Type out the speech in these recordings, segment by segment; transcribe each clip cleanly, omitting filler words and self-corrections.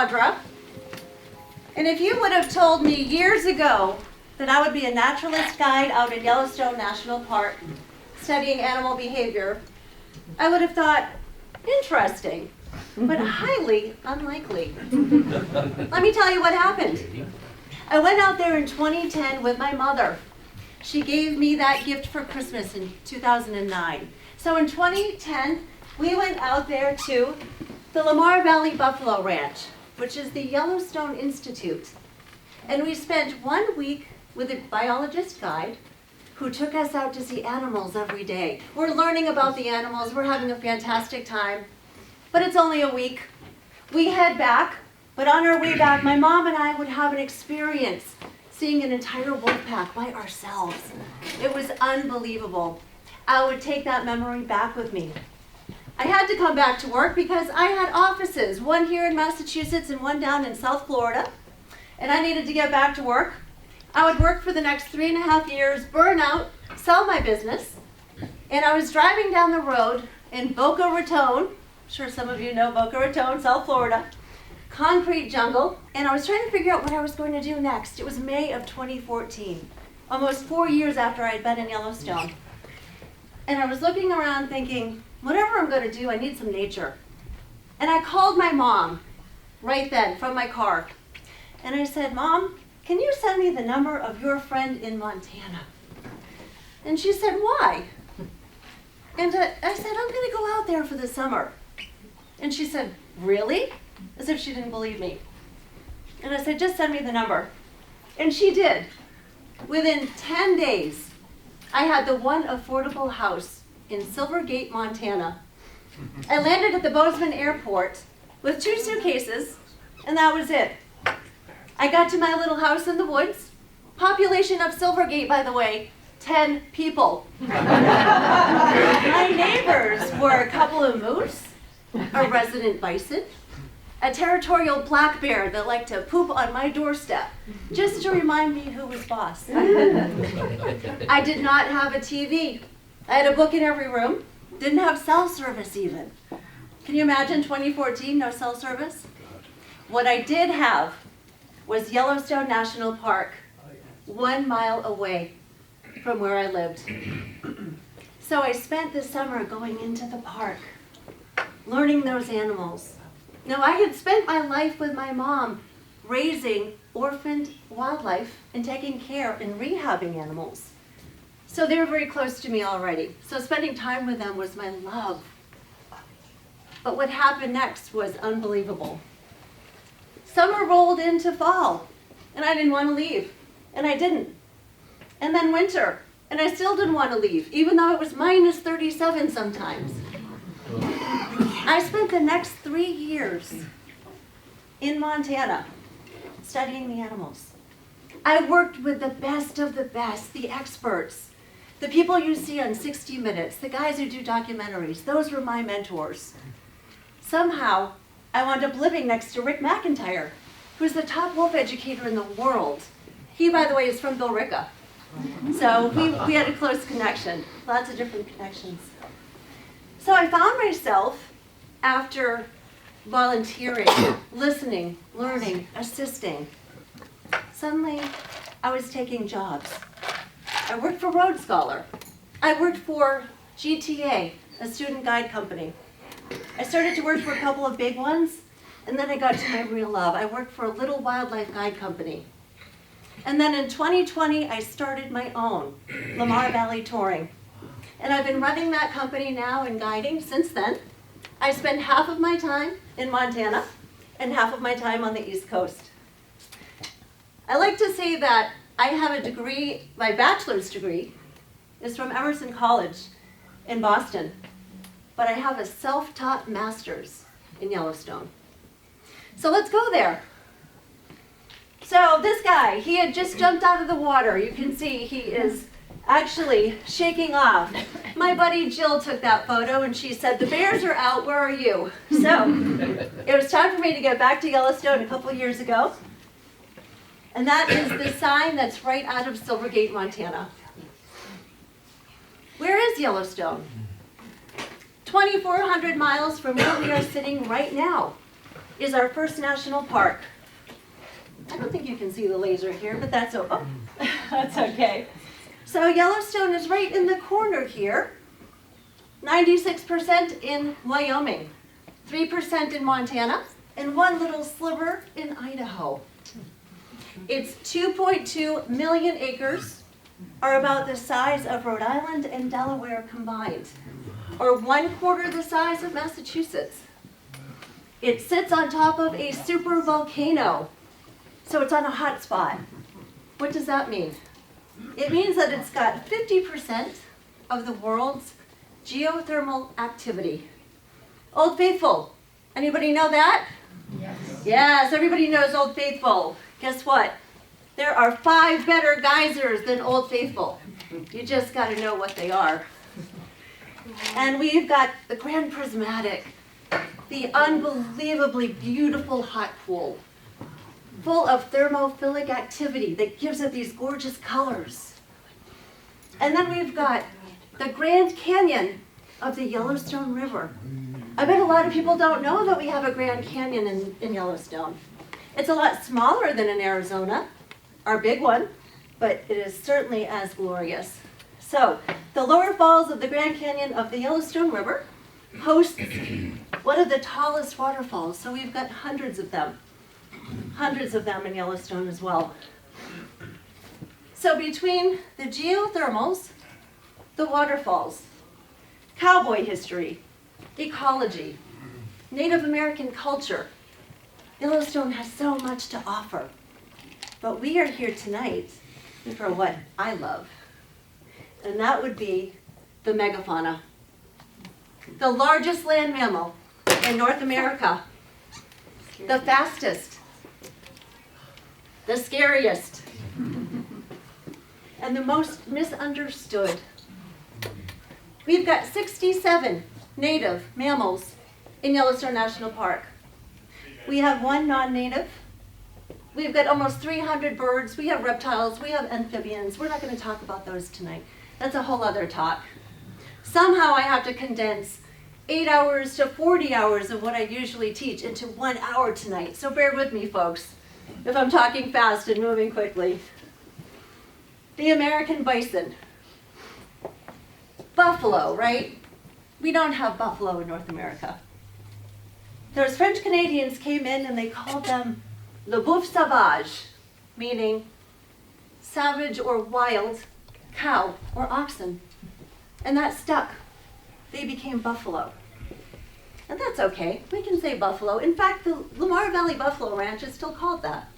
Audra, and if you would have told me years ago that I would be a naturalist guide out in Yellowstone National Park studying animal behavior, I would have thought, interesting, but highly unlikely. Let me tell you what happened. I went out there in 2010 with my mother. She gave me that gift for Christmas in 2009. So in 2010, we went out there to the Lamar Valley Buffalo Ranch, which is the Yellowstone Institute. And we spent 1 week with a biologist guide who took us out to see animals every day. We're learning about the animals, we're having a fantastic time, but it's only a week. We head back, but on our way back, my mom and I would have an experience seeing an entire wolf pack by ourselves. It was unbelievable. I would take that memory back with me. I had to come back to work because I had offices, one here in Massachusetts and one down in South Florida, and I needed to get back to work. I would work for the next 3.5 years, burn out, sell my business, and I was driving down the road in Boca Raton, I'm sure some of you know Boca Raton, South Florida, concrete jungle, and I was trying to figure out what I was going to do next. It was May of 2014, almost 4 years after I had been in Yellowstone. And I was looking around thinking, whatever I'm going to do, I need some nature. And I called my mom right then from my car. And I said, Mom, can you send me the number of your friend in Montana? And she said, why? And I said, I'm going to go out there for the summer. And she said, really? As if she didn't believe me. And I said, just send me the number. And she did. Within 10 days, I had the one affordable house in Silvergate, Montana. I landed at the Bozeman Airport with 2 suitcases, and that was it. I got to my little house in the woods. Population of Silvergate, by the way, 10 people. My neighbors were a couple of moose, a resident bison, a territorial black bear that liked to poop on my doorstep, just to remind me who was boss. I did not have a TV. I had a book in every room. Didn't have cell service even. Can you imagine 2014, no cell service? What I did have was Yellowstone National Park, 1 mile away from where I lived. So I spent the summer going into the park, learning those animals. Now, I had spent my life with my mom raising orphaned wildlife and taking care and rehabbing animals. So they were very close to me already. So spending time with them was my love. But what happened next was unbelievable. Summer rolled into fall, and I didn't want to leave, and I didn't. And then winter, and I still didn't want to leave, even though it was minus 37 sometimes. I spent the next 3 years in Montana studying the animals. I worked with the best of the best, the experts, the people you see on 60 Minutes, the guys who do documentaries. Those were my mentors. Somehow, I wound up living next to Rick McIntyre, who's the top wolf educator in the world. He, by the way, is from Billerica. So we had a close connection, lots of different connections. So I found myself, after volunteering, listening, learning, assisting, suddenly I was taking jobs. I worked for Road Scholar. I worked for GTA, a student guide company. I started to work for a couple of big ones, and then I got to my real love. I worked for a little wildlife guide company. And then in 2020, I started my own, Lamar Valley Touring. And I've been running that company now and guiding since then. I spend half of my time in Montana and half of my time on the East Coast. I like to say that I have a degree, my bachelor's degree is from Emerson College in Boston, but I have a self-taught master's in Yellowstone. So let's go there. So this guy, he had just jumped out of the water. You can see he is actually shaking off. My buddy Jill took that photo and she said, the bears are out, where are you? So it was time for me to get back to Yellowstone a couple years ago. And that is the sign that's right out of Silvergate, Montana. Where is Yellowstone? 2,400 miles from where we are sitting right now. is our first national park. I don't think you can see the laser here, but that's that's okay. So Yellowstone is right in the corner here. 96% in Wyoming, 3% in Montana, and one little sliver in Idaho. It's 2.2 million acres, or about the size of Rhode Island and Delaware combined, or 1/4 the size of Massachusetts. It sits on top of a super volcano, so it's on a hot spot. What does that mean? It means that it's got 50% of the world's geothermal activity. Old Faithful, anybody know that? Yes. Yes, everybody knows Old Faithful. Guess what? There are 5 better geysers than Old Faithful. You just got to know what they are. And we've got the Grand Prismatic, the unbelievably beautiful hot pool, full of thermophilic activity that gives it these gorgeous colors. And then we've got the Grand Canyon of the Yellowstone River. I bet a lot of people don't know that we have a Grand Canyon in Yellowstone. It's a lot smaller than in Arizona, our big one, but it is certainly as glorious. So, the lower falls of the Grand Canyon of the Yellowstone River hosts one of the tallest waterfalls, so we've got hundreds of them in Yellowstone as well. So between the geothermals, the waterfalls, cowboy history, ecology, Native American culture, Yellowstone has so much to offer. But we are here tonight for what I love, and that would be the megafauna, the largest land mammal in North America, the fastest, the scariest, and the most misunderstood. We've got 67 native mammals in Yellowstone National Park. We have 1 non-native. We've got almost 300 birds. We have reptiles. We have amphibians. We're not going to talk about those tonight. That's a whole other talk. Somehow I have to condense 8 hours to 40 hours of what I usually teach into 1 hour tonight. So bear with me, folks, if I'm talking fast and moving quickly. The American bison. Buffalo, right? We don't have buffalo in North America. Those French Canadians came in and they called them le boeuf sauvage, meaning savage or wild cow or oxen. And that stuck. They became buffalo. And that's okay. We can say buffalo. In fact, the Lamar Valley Buffalo Ranch is still called that.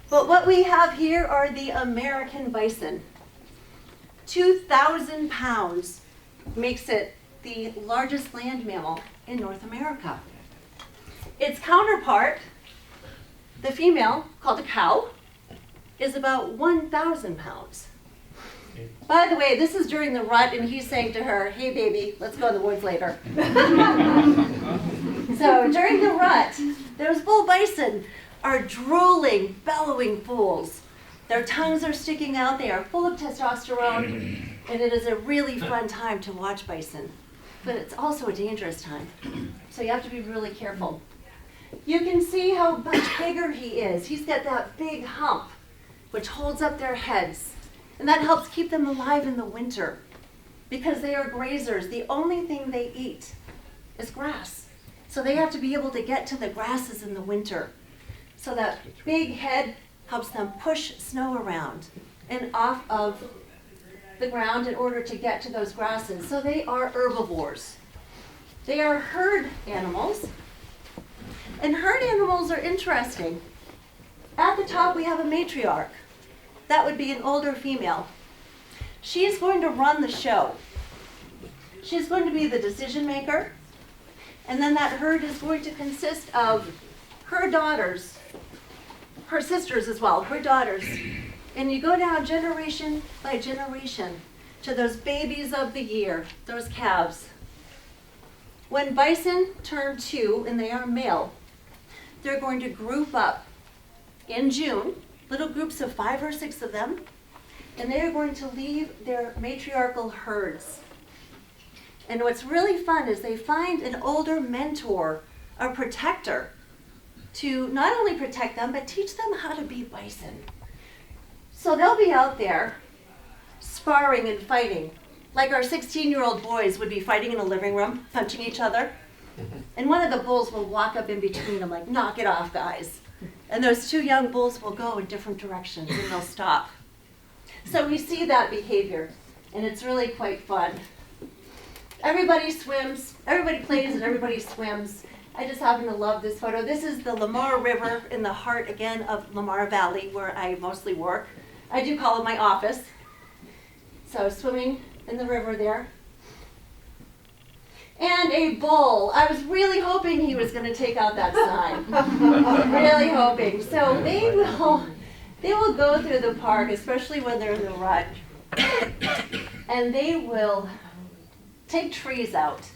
But what we have here are the American bison. 2,000 pounds makes it the largest land mammal in North America. Its counterpart, the female, called a cow, is about 1,000 pounds. By the way, this is during the rut, and he's saying to her, "Hey baby, let's go in the woods later." So during the rut, those bull bison are drooling, bellowing fools. Their tongues are sticking out, they are full of testosterone, and it is a really fun time to watch bison. But it's also a dangerous time, so you have to be really careful. You can see how much bigger he is. He's got that big hump, which holds up their heads, and that helps keep them alive in the winter, because they are grazers. The only thing they eat is grass, so they have to be able to get to the grasses in the winter. So that big head helps them push snow around and off of the ground in order to get to those grasses. So they are herbivores. They are herd animals. And herd animals are interesting. At the top we have a matriarch. That would be an older female. She is going to run the show. She's going to be the decision maker. And then that herd is going to consist of her daughters, her sisters as well, her daughters. And you go down generation by generation to those babies of the year, those calves. When bison turn 2 and they are male, they're going to group up in June, little groups of 5 or 6 of them, and they are going to leave their matriarchal herds. And what's really fun is they find an older mentor, a protector, to not only protect them, but teach them how to be bison. So they'll be out there sparring and fighting, like our 16-year-old boys would be fighting in a living room, punching each other. And one of the bulls will walk up in between them like, knock it off, guys. And those two young bulls will go in different directions and they'll stop. So we see that behavior, and it's really quite fun. Everybody swims, everybody plays, and everybody swims. I just happen to love this photo. This is the Lamar River in the heart, again, of Lamar Valley, where I mostly work. I do call it my office. So swimming in the river there. And a bull. I was really hoping he was going to take out that sign. Really hoping. So they will go through the park, especially when they're in the rut, and they will take trees out.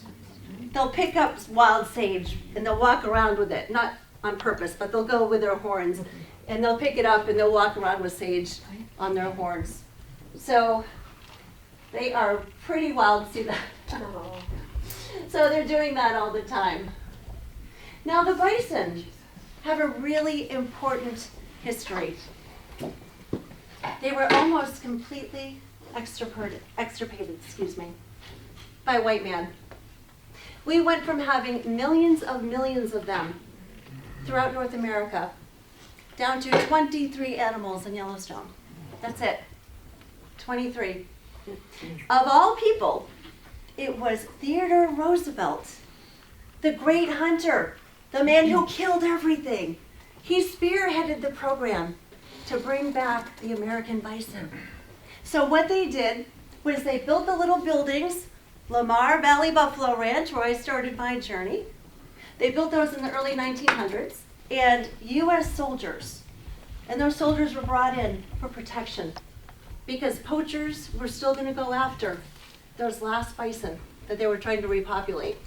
They'll pick up wild sage and they'll walk around with it, not on purpose, but they'll go with their horns and they'll pick it up and they'll walk around with sage on their horns. So they are pretty wild, see that? So they're doing that all the time. Now the bison have a really important history. They were almost completely extirpated, by white man. We went from having millions of them throughout North America down to 23 animals in Yellowstone. That's it, 23. Of all people, it was Theodore Roosevelt, the great hunter, the man who killed everything. He spearheaded the program to bring back the American bison. So what they did was they built the little buildings, Lamar Valley Buffalo Ranch, where I started my journey. They built those in the early 1900s, and U.S. soldiers, and those soldiers were brought in for protection because poachers were still going to go after those last bison that they were trying to repopulate.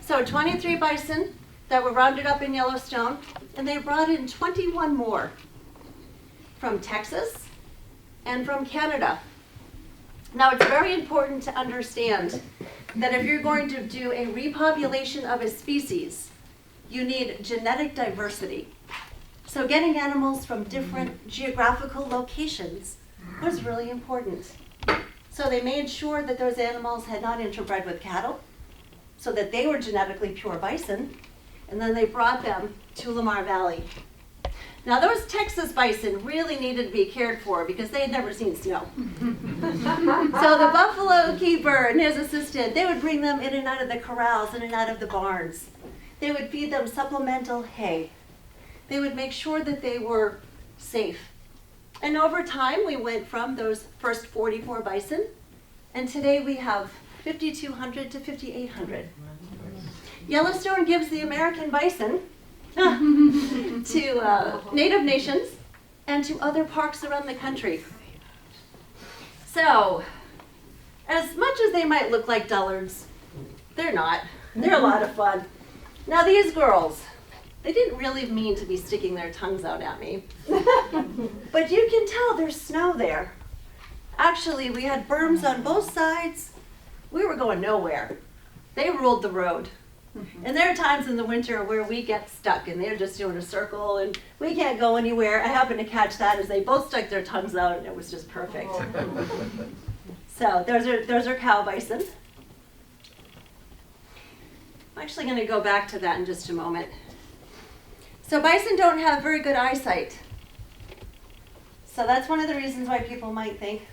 So 23 bison that were rounded up in Yellowstone, and they brought in 21 more from Texas and from Canada. Now it's very important to understand that if you're going to do a repopulation of a species, you need genetic diversity. So getting animals from different geographical locations was really important. So they made sure that those animals had not interbred with cattle, so that they were genetically pure bison, and then they brought them to Lamar Valley. Now those Texas bison really needed to be cared for because they had never seen snow. So the buffalo keeper and his assistant, they would bring them in and out of the corrals, in and out of the barns. They would feed them supplemental hay. They would make sure that they were safe. And over time, we went from those first 44 bison, and today we have 5,200 to 5,800. Yellowstone gives the American bison to Native nations and to other parks around the country. So, as much as they might look like dullards, they're not. They're a lot of fun. Now these girls, they didn't really mean to be sticking their tongues out at me. But you can tell there's snow there. Actually, we had berms on both sides. We were going nowhere. They ruled the road. And there are times in the winter where we get stuck and they're just doing a circle and we can't go anywhere. I happened to catch that as they both stuck their tongues out and it was just perfect. So those are cow bison. I'm actually going to go back to that in just a moment. So bison don't have very good eyesight. So that's one of the reasons why people might think,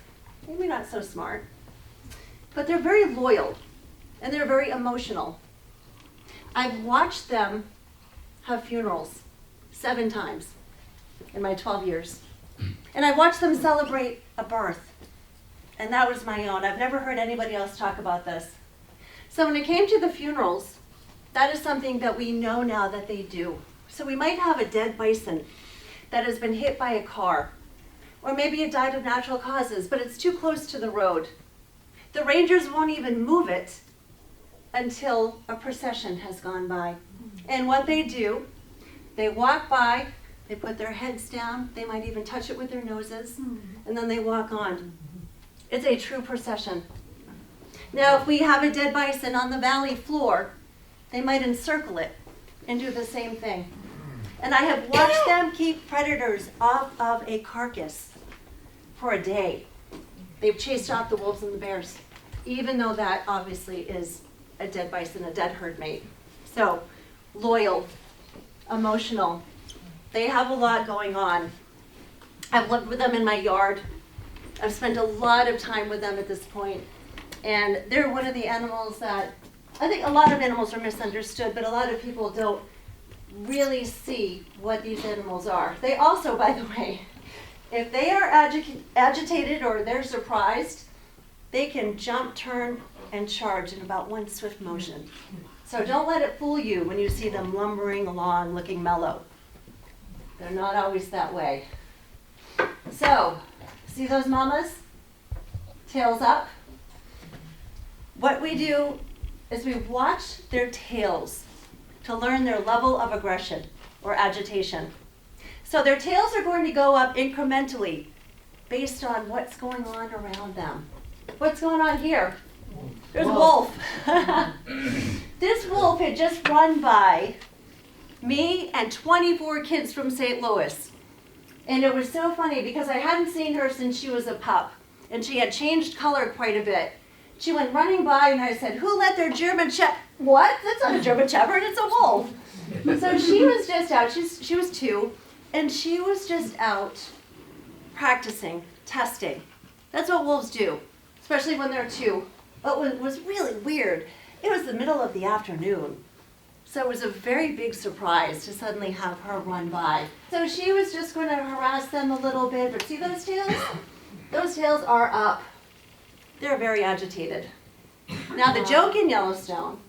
maybe not so smart. But they're very loyal and they're very emotional. I've watched them have funerals 7 times in my 12 years. And I watched them celebrate a birth. And that was my own. I've never heard anybody else talk about this. So when it came to the funerals, that is something that we know now that they do. So we might have a dead bison that has been hit by a car, or maybe it died of natural causes, but it's too close to the road. The rangers won't even move it until a procession has gone by. And what they do, they walk by, they put their heads down, they might even touch it with their noses, and then they walk on. It's a true procession. Now, if we have a dead bison on the valley floor, they might encircle it and do the same thing. And I have watched them keep predators off of a carcass for a day. They've chased off the wolves and the bears, even though that obviously is a dead bison, a dead herd mate. So, loyal, emotional. They have a lot going on. I've lived with them in my yard. I've spent a lot of time with them at this point. And they're one of the animals that, I think a lot of animals are misunderstood, but a lot of people don't really see what these animals are. They also, by the way, if they are agitated or they're surprised, they can jump, turn, and charge in about one swift motion. So don't let it fool you when you see them lumbering along looking mellow. They're not always that way. So, see those mamas? Tails up. What we do is we watch their tails to learn their level of aggression or agitation. So their tails are going to go up incrementally based on what's going on around them. What's going on here? There's a wolf. This wolf had just run by me and 24 kids from St. Louis. And it was so funny because I hadn't seen her since she was a pup. And she had changed color quite a bit. She went running by and I said, "Who let their German Shepherd?" "What? That's not a German Shepherd, it's a wolf." So she was just out, she was 2, and she was just out practicing, testing. That's what wolves do, especially when they're 2. But what was really weird, it was the middle of the afternoon. So it was a very big surprise to suddenly have her run by. So she was just going to harass them a little bit, but see those tails? Those tails are up. They're very agitated. Now the joke in Yellowstone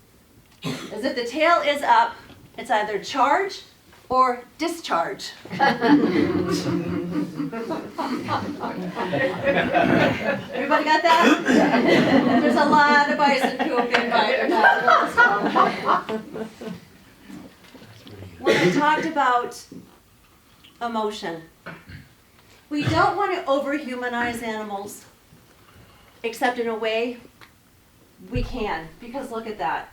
is if the tail is up, it's either charge or discharge. Everybody got that? There's a lot of bison who have been by Yellowstone. When I talked about emotion, we don't want to overhumanize animals, except in a way we can, because look at that.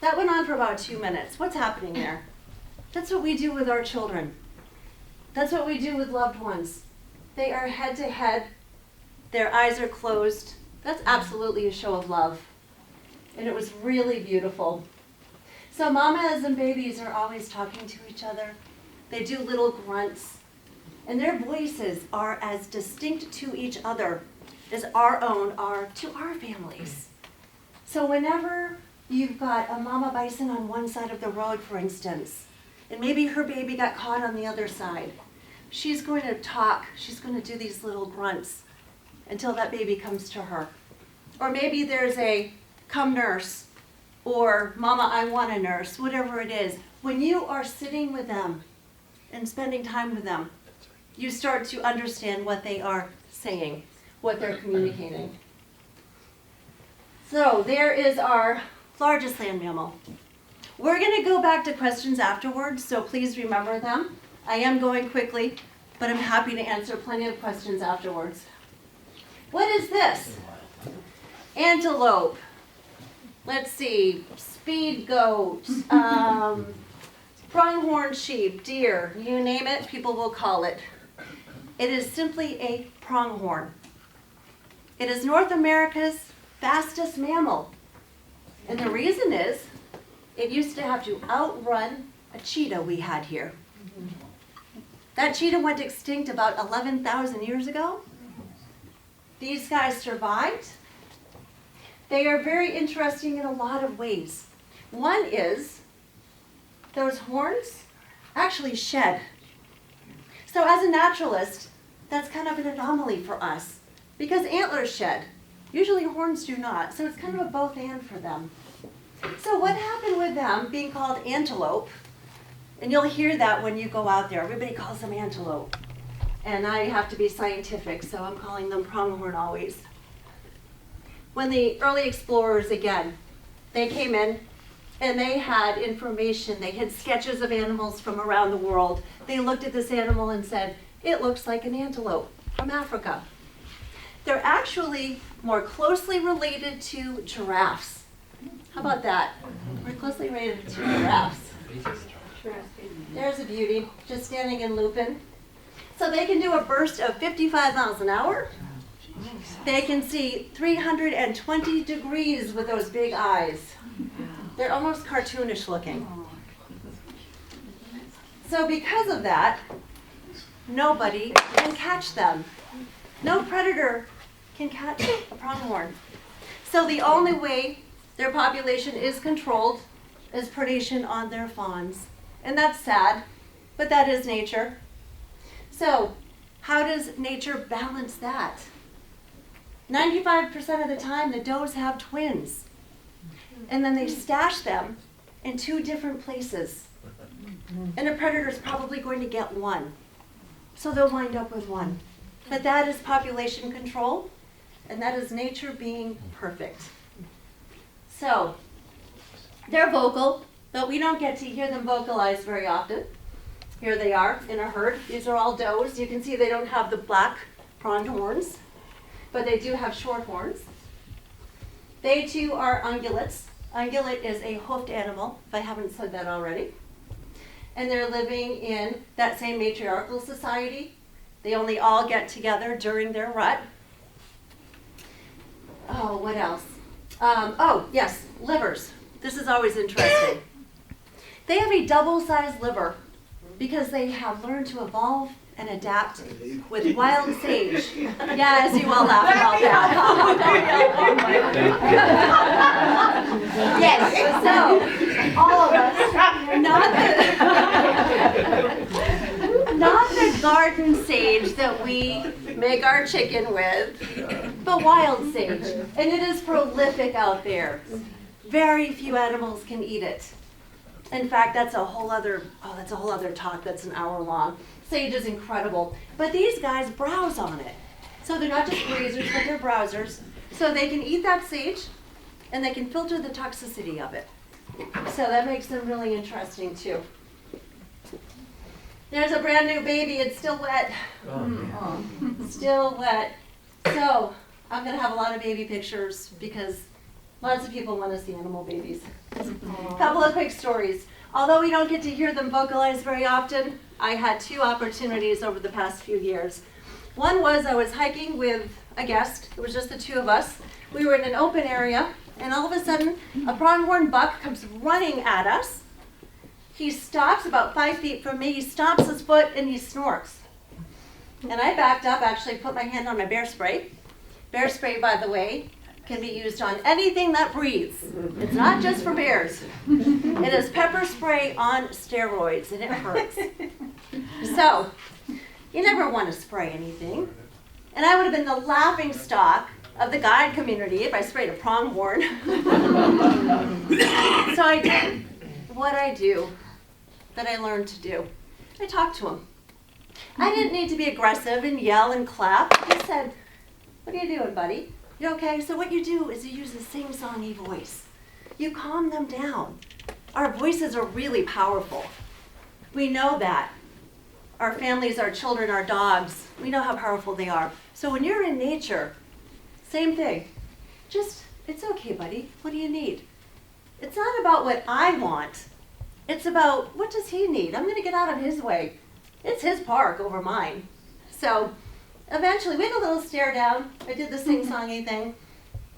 That went on for about 2 minutes. What's happening there? That's what we do with our children. That's what we do with loved ones. They are head to head. Their eyes are closed. That's absolutely a show of love. And it was really beautiful. So mamas and babies are always talking to each other. They do little grunts. And their voices are as distinct to each other as our own are to our families. So whenever you've got a mama bison on one side of the road, for instance, and maybe her baby got caught on the other side, she's going to talk, she's going to do these little grunts until that baby comes to her. Or maybe there's a "come nurse," or "mama, I want a nurse," whatever it is. When you are sitting with them and spending time with them, you start to understand what they are saying, what they're communicating. So there is our largest land mammal. We're going to go back to questions afterwards, so please remember them. I am going quickly, but I'm happy to answer plenty of questions afterwards. What is this? Antelope. Let's see, speed goat, pronghorn sheep, deer, you name it, people will call it. It is simply a pronghorn. It is North America's fastest mammal. And the reason is, it used to have to outrun a cheetah we had here. That cheetah went extinct about 11,000 years ago. These guys survived. They are very interesting in a lot of ways. One is, those horns actually shed. So as a naturalist, that's kind of an anomaly for us, because antlers shed. Usually horns do not, so it's kind of a both and for them. So what happened with them being called antelope, and you'll hear that when you go out there, everybody calls them antelope. And I have to be scientific, so I'm calling them pronghorn always. When the early explorers, again, they came in and they had information, they had sketches of animals from around the world. They looked at this animal and said, "It looks like an antelope from Africa." They're actually more closely related to giraffes. How about that? We're closely related to giraffes. There's a beauty, just standing and looping. So they can do a burst of 55 miles an hour. They can see 320 degrees with those big eyes. They're almost cartoonish looking. So because of that, nobody can catch them. No predator can catch a pronghorn. So the only way their population is controlled is predation on their fawns. And that's sad, but that is nature. So how does nature balance that? 95% of the time, the does have twins. And then they stash them in 2 different places. And a predator's probably going to get one. So they'll wind up with one. But that is population control, and that is nature being perfect. So they're vocal, but we don't get to hear them vocalize very often. Here they are in a herd. These are all does. You can see they don't have the black pronged horns, but they do have short horns. They too are ungulates. Ungulate is a hoofed animal, if I haven't said that already. And they're living in that same matriarchal society. They only all get together during their rut. Oh, what else? Oh, yes, livers. This is always interesting. They have a double-sized liver because they have learned to evolve and adapt with wild sage. Yes, you all laugh about that. Yes, so all of us, not the garden sage that we make our chicken with, but wild sage. And it is prolific out there. Very few animals can eat it. In fact, that's a whole other talk that's an hour long. Sage is incredible. But these guys browse on it. So they're not just grazers, but they're browsers. So they can eat that sage, and they can filter the toxicity of it. So that makes them really interesting, too. There's a brand new baby. It's still wet. Still wet. So I'm going to have a lot of baby pictures because lots of people want to see animal babies. A couple of quick stories. Although we don't get to hear them vocalize very often, I had 2 opportunities over the past few years. One was I was hiking with a guest. It was just the 2 of us. We were in an open area, and all of a sudden, a pronghorn buck comes running at us. He stops about 5 feet from me. He stomps his foot, and he snorts. And I backed up, actually put my hand on my bear spray. Bear spray, by the way, can be used on anything that breathes. It's not just for bears. It is pepper spray on steroids, and it hurts. So, you never want to spray anything. And I would have been the laughing stock of the guide community if I sprayed a pronghorn. So I did what I do, that I learned to do. I talked to him. I didn't need to be aggressive and yell and clap. I said, "What are you doing, buddy? You okay?" So what you do is you use the sing-songy voice. You calm them down. Our voices are really powerful. We know that. Our families, our children, our dogs, we know how powerful they are. So when you're in nature, same thing. Just, "It's okay, buddy. What do you need?" It's not about what I want. It's about, what does he need? I'm going to get out of his way. It's his park over mine. So eventually, we had a little stare down. I did the sing-songy thing,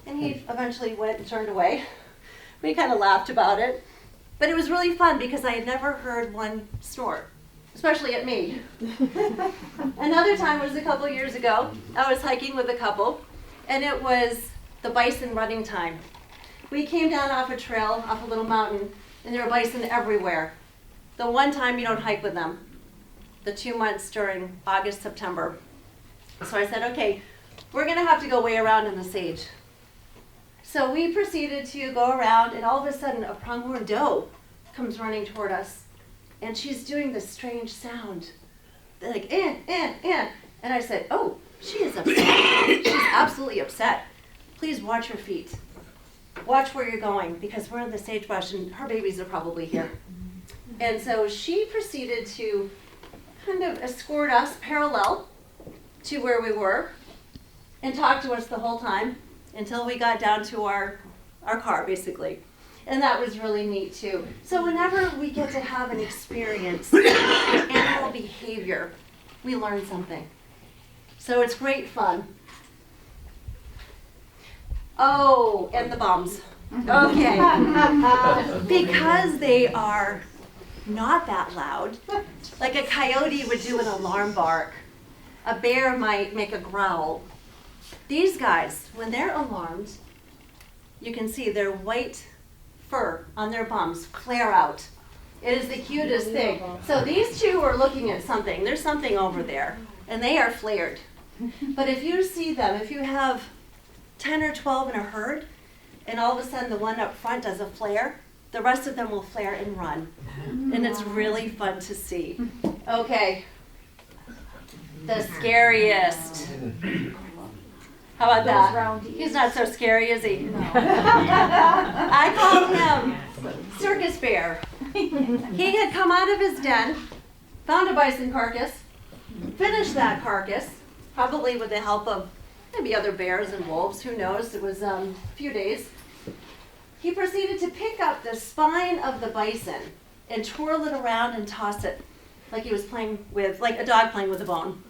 and he eventually went and turned away. We kind of laughed about it. But it was really fun because I had never heard one snort, especially at me. Another time was a couple years ago. I was hiking with a couple, and it was the bison running time. We came down off a trail, off a little mountain, and there were bison everywhere. The one time you don't hike with them, the 2 months during August, September. So I said, okay, we're going to have to go way around in the sage. So we proceeded to go around, and all of a sudden a pronghorn doe comes running toward us. And she's doing this strange sound. They're like, And I said, oh, she is upset. She's absolutely upset. Please watch her feet. Watch where you're going, because we're in the sagebrush, and her babies are probably here. And so she proceeded to kind of escort us parallel to where we were and talk to us the whole time until we got down to our car, basically. And that was really neat too. So whenever we get to have an experience in animal behavior, we learn something. So it's great fun. Oh, and the bums. Okay. Because they are not that loud, like a coyote would do an alarm bark, a bear might make a growl. These guys, when they're alarmed, you can see their white fur on their bums flare out. It is the cutest thing. So these two are looking at something. There's something over there, and they are flared. But if you see them, if you have 10 or 12 in a herd, and all of a sudden the one up front does a flare, the rest of them will flare and run. And it's really fun to see. Okay. The scariest. How about that? He's not so scary, is he? No. I called him Circus Bear. He had come out of his den, found a bison carcass, finished that carcass, probably with the help of maybe other bears and wolves, who knows, it was a few days. He proceeded to pick up the spine of the bison and twirl it around and toss it like he was playing with, like a dog playing with a bone.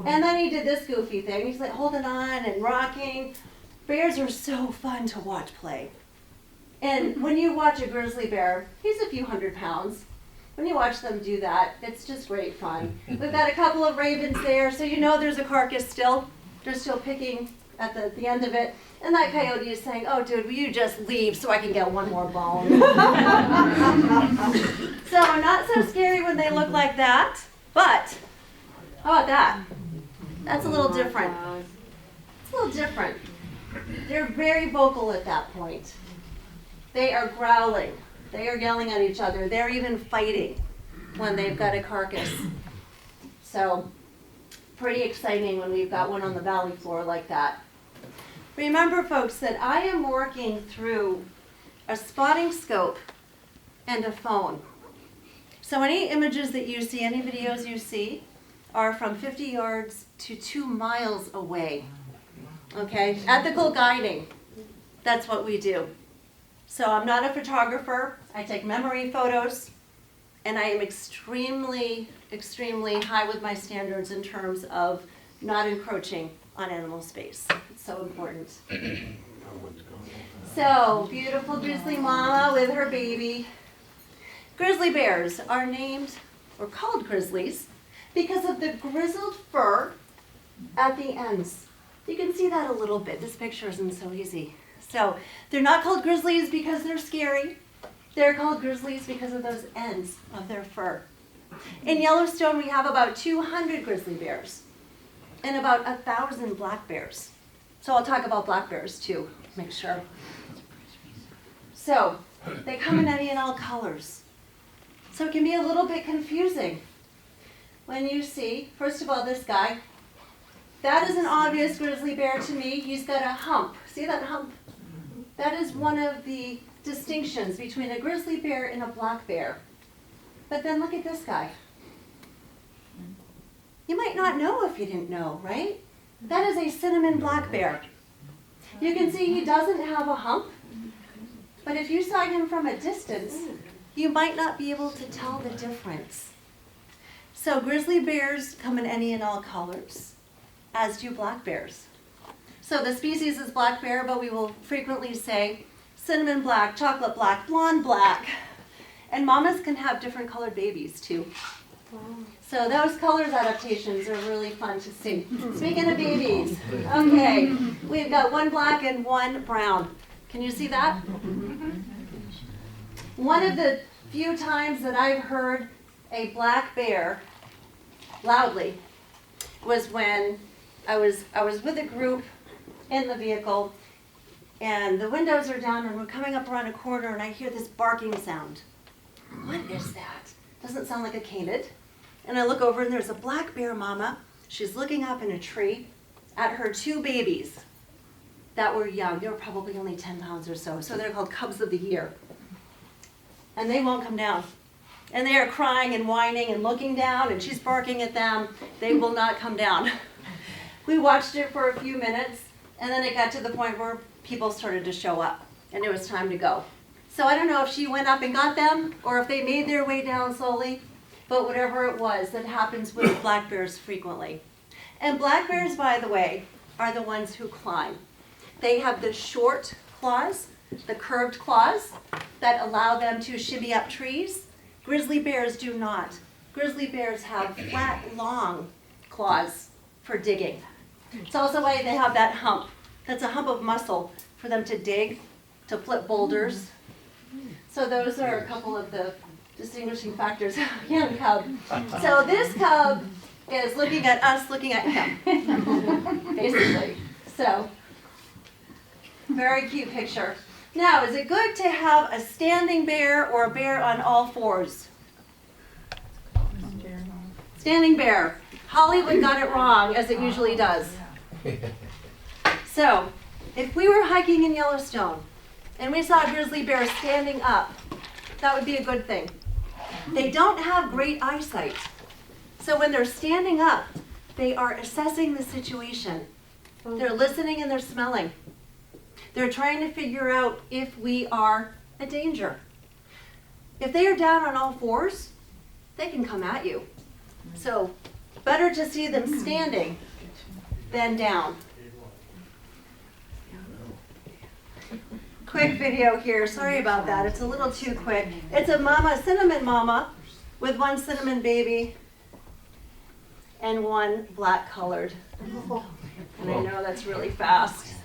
And then he did this goofy thing. He's like holding on and rocking. Bears are so fun to watch play. And when you watch a grizzly bear, he's a few hundred pounds. When you watch them do that, it's just great fun. We've got a couple of ravens there, so you know there's a carcass still. They're still picking at the end of it. And that coyote is saying, oh, dude, will you just leave so I can get one more bone? So not so scary when they look like that, but how about that? That's a little different. It's a little different. They're very vocal at that point. They are growling. They are yelling at each other. They're even fighting when they've got a carcass. So pretty exciting when we've got one on the valley floor like that. Remember, folks, that I am working through a spotting scope and a phone. So any images that you see, any videos you see, are from 50 yards to 2 miles away. Okay? Ethical guiding. That's what we do. So I'm not a photographer. I take memory photos, and I am extremely, extremely high with my standards in terms of not encroaching on animal space. It's so important. So, beautiful grizzly mama with her baby. Grizzly bears are named, or called grizzlies, because of the grizzled fur at the ends. You can see that a little bit. This picture isn't so easy. So, they're not called grizzlies because they're scary. They're called grizzlies because of those ends of their fur. In Yellowstone, we have about 200 grizzly bears and about 1,000 black bears. So I'll talk about black bears too, make sure. So they come in any and all colors. So it can be a little bit confusing when you see, first of all, this guy. That is an obvious grizzly bear to me. He's got a hump. See that hump? That is one of the distinctions between a grizzly bear and a black bear. But then look at this guy. You might not know if you didn't know, right? That is a cinnamon black bear. You can see he doesn't have a hump, but if you saw him from a distance, you might not be able to tell the difference. So grizzly bears come in any and all colors, as do black bears. So the species is black bear, but we will frequently say cinnamon black, chocolate black, blonde black. And mamas can have different colored babies too. So those colors adaptations are really fun to see. Speaking of babies, okay, we've got one black and one brown. Can you see that? One of the few times that I've heard a black bear loudly was when I was with a group in the vehicle, and the windows are down and we're coming up around a corner and I hear this barking sound. What is that? Doesn't sound like a canid. And I look over and there's a black bear mama. She's looking up in a tree at her 2 babies that were young. They were probably only 10 pounds or so. So they're called cubs of the year. And they won't come down. And they are crying and whining and looking down, and she's barking at them. They will not come down. We watched it for a few minutes, and then it got to the point where people started to show up, and it was time to go. So I don't know if she went up and got them or if they made their way down slowly, but whatever it was, that happens with black bears frequently. And black bears, by the way, are the ones who climb. They have the short claws, the curved claws that allow them to shimmy up trees. Grizzly bears do not. Grizzly bears have flat, long claws for digging. It's also why they have that hump. That's a hump of muscle for them to dig, to flip boulders. So those are a couple of the distinguishing factors of a young cub. So this cub is looking at us, looking at him, basically. So, very cute picture. Now, is it good to have a standing bear or a bear on all fours? Standing bear. Hollywood got it wrong, as it usually does. So, if we were hiking in Yellowstone and we saw a grizzly bear standing up, that would be a good thing. They don't have great eyesight. So when they're standing up, they are assessing the situation. They're listening and they're smelling. They're trying to figure out if we are a danger. If they are down on all fours, they can come at you. So better to see them standing than down. Quick video here. Sorry about that. It's a little too quick. It's a cinnamon mama with one cinnamon baby and one black colored. And I know that's really fast.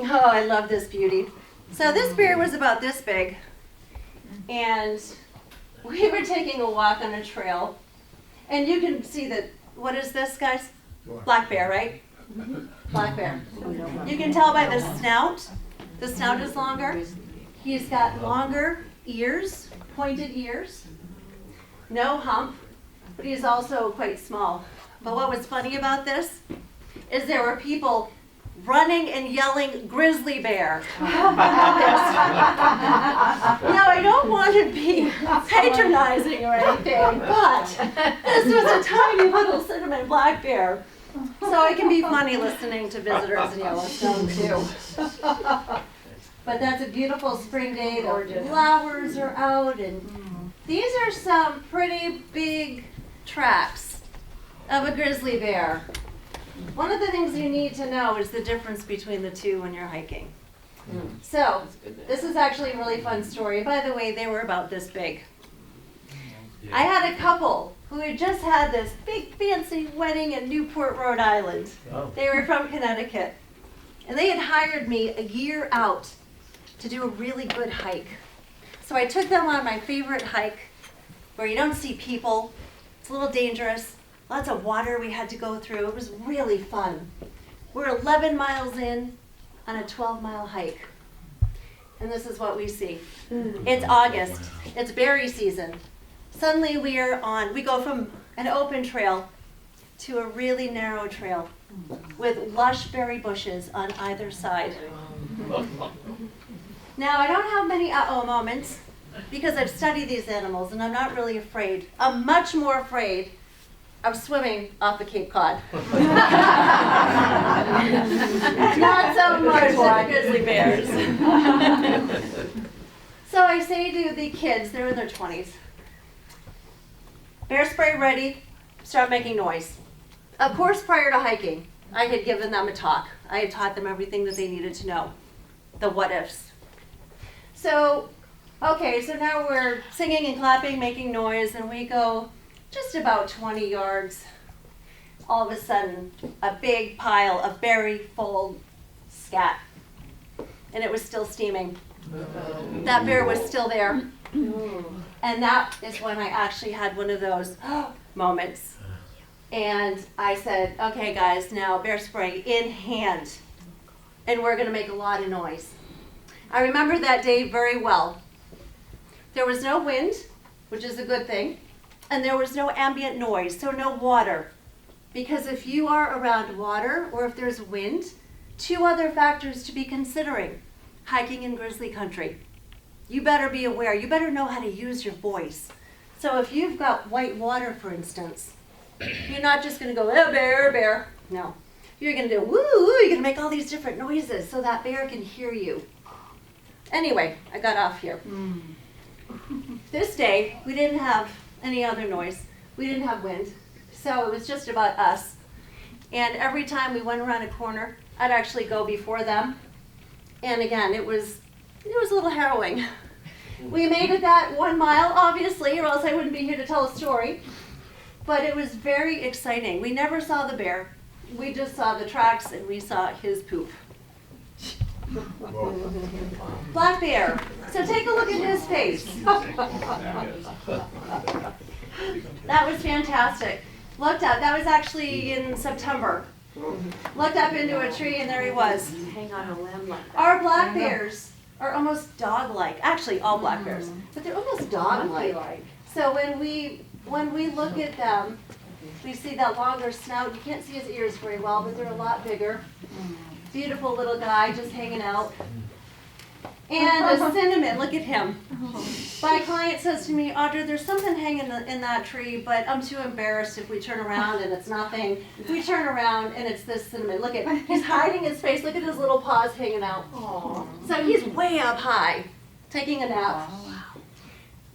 Oh, I love this beauty. So this bear was about this big, and we were taking a walk on a trail, and you can see that, what is this, guys? Black bear, right? Black bear. You can tell by the snout. The snout is longer. He's got longer ears, pointed ears. No hump, but he's also quite small. But what was funny about this is there were people running and yelling, "Grizzly bear." Now, I don't want to be patronizing or anything, but this was a tiny little cinnamon black bear. So it can be funny listening to visitors in Yellowstone, too. But that's a beautiful spring day. The flowers are out, and these are some pretty big tracks of a grizzly bear. One of the things you need to know is the difference between the two when you're hiking. So, this is actually a really fun story. By the way, they were about this big. I had a couple who had just had this big fancy wedding in Newport, Rhode Island. Oh. They were from Connecticut. And they had hired me a year out to do a really good hike. So I took them on my favorite hike where you don't see people. It's a little dangerous. Lots of water we had to go through. It was really fun. We're 11 miles in on a 12-mile hike. And this is what we see. It's August. It's berry season. Suddenly we go from an open trail to a really narrow trail with lush berry bushes on either side. Now, I don't have many uh-oh moments because I've studied these animals and I'm not really afraid. I'm much more afraid of swimming off the Cape Cod. Not so much the grizzly bears. So I say to the kids, they're in their 20s, bear spray ready, start making noise. Of course, prior to hiking, I had given them a talk. I had taught them everything that they needed to know, the what ifs. So, okay, so now we're singing and clapping, making noise, and we go just about 20 yards. All of a sudden, a big pile of berry full scat. And it was still steaming. That bear was still there. And that is when I actually had one of those moments. And I said, okay guys, now bear spray in hand. And we're gonna make a lot of noise. I remember that day very well. There was no wind, which is a good thing. And there was no ambient noise, so no water. Because if you are around water or if there's wind, two other factors to be considering hiking in grizzly country. You better be aware, you better know how to use your voice. So if you've got white water, for instance, you're not just gonna go, oh, bear, bear. No. You're gonna do woo, you're gonna make all these different noises so that bear can hear you. Anyway, I got off here. This day, we didn't have any other noise. We didn't have wind. So it was just about us. And every time we went around a corner, I'd actually go before them. And again, it was a little harrowing. We made it that 1 mile, obviously, or else I wouldn't be here to tell a story. But it was very exciting. We never saw the bear. We just saw the tracks and we saw his poop. Black bear. So take a look at his face. That was fantastic. Looked up, that was actually in September. Looked up into a tree and there he was. Hang on a limb like that. Our black bears are almost dog-like. Actually, all black bears, but they're almost dog-like. So when we look at them, we see that longer snout. You can't see his ears very well, but they're a lot bigger. Beautiful little guy just hanging out. And a cinnamon, look at him. My client says to me, Audra, there's something hanging in that tree, but I'm too embarrassed if we turn around and it's nothing. We turn around and it's this cinnamon. Look at, he's hiding his face. Look at his little paws hanging out. So he's way up high, taking a nap.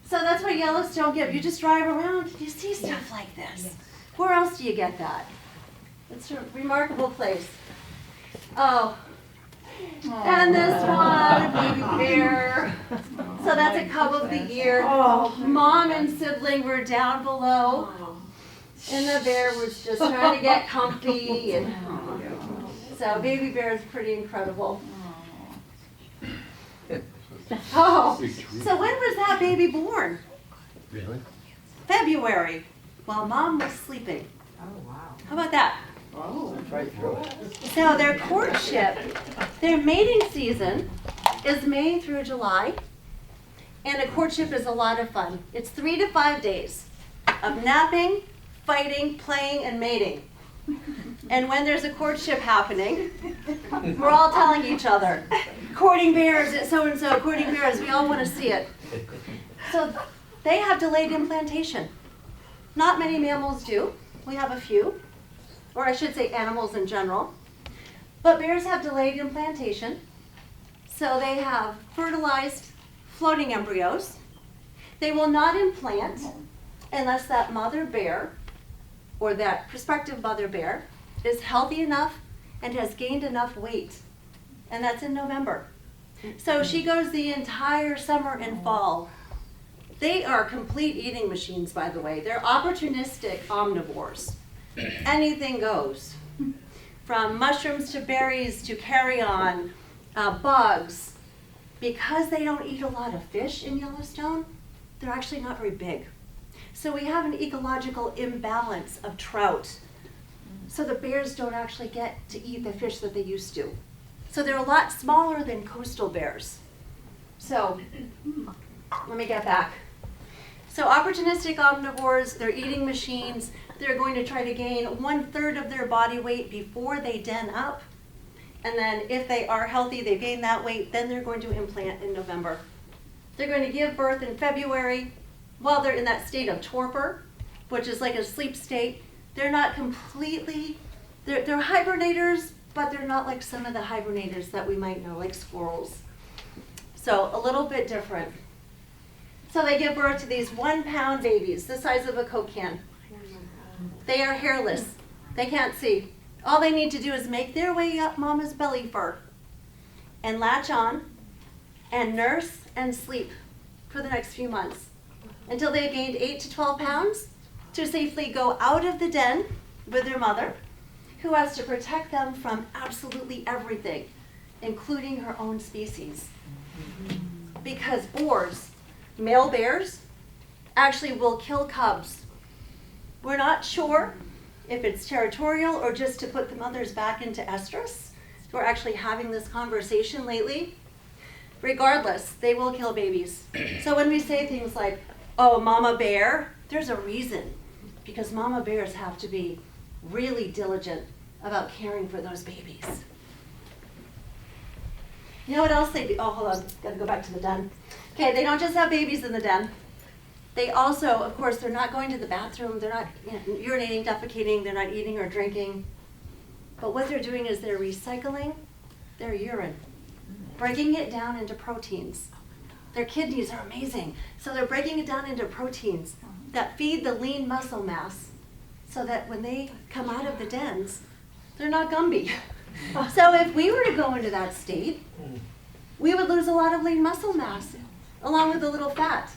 So that's what Yellowstone gives. You just drive around and you see stuff like this. Where else do you get that? It's a remarkable place. Oh, and this one, baby bear. So that's a cub of the year. Mom and sibling were down below, and the bear was just trying to get comfy. And so baby bear is pretty incredible. Oh, so when was that baby born? Really? February, while Mom was sleeping. Oh, wow. How about that? Oh. Right through it. So their courtship, their mating season is May through July, and a courtship is a lot of fun. It's 3 to 5 days of napping, fighting, playing, and mating. And when there's a courtship happening, we're all telling each other, courting bears at so-and-so, courting bears, we all want to see it. So they have delayed implantation. Not many mammals do. We have a few. Or I should say animals in general. But bears have delayed implantation. So they have fertilized floating embryos. They will not implant unless that mother bear or that prospective mother bear is healthy enough and has gained enough weight. And that's in November. So she goes the entire summer and fall. They are complete eating machines, by the way. They're opportunistic omnivores. Anything goes, from mushrooms to berries to carrion, bugs. Because they don't eat a lot of fish in Yellowstone, they're actually not very big. So we have an ecological imbalance of trout. So the bears don't actually get to eat the fish that they used to. So they're a lot smaller than coastal bears. So let me get back. So opportunistic omnivores, they're eating machines. They're going to try to gain 1/3 of their body weight before they den up. And then if they are healthy, they gain that weight, then they're going to implant in November. They're going to give birth in February while they're in that state of torpor, which is like a sleep state. They're not completely, they're hibernators, but they're not like some of the hibernators that we might know, like squirrels. So a little bit different. So they give birth to these 1-pound babies, the size of a Coke can. They are hairless. They can't see. All they need to do is make their way up mama's belly fur and latch on and nurse and sleep for the next few months until they gained 8 to 12 pounds to safely go out of the den with their mother, who has to protect them from absolutely everything, including her own species. Because boars, male bears, actually will kill cubs. We're not sure if it's territorial or just to put the mothers back into estrus. We're actually having this conversation lately. Regardless, they will kill babies. So when we say things like, oh, mama bear, there's a reason. Because mama bears have to be really diligent about caring for those babies. You know what else they do? Oh, hold on, gotta go back to the den. Okay, they don't just have babies in the den. They also, of course, they're not going to the bathroom, they're not urinating, defecating, they're not eating or drinking. But what they're doing is they're recycling their urine, breaking it down into proteins. Their kidneys are amazing. So they're breaking it down into proteins that feed the lean muscle mass so that when they come out of the dens, they're not Gumby. So if we were to go into that state, we would lose a lot of lean muscle mass along with a little fat.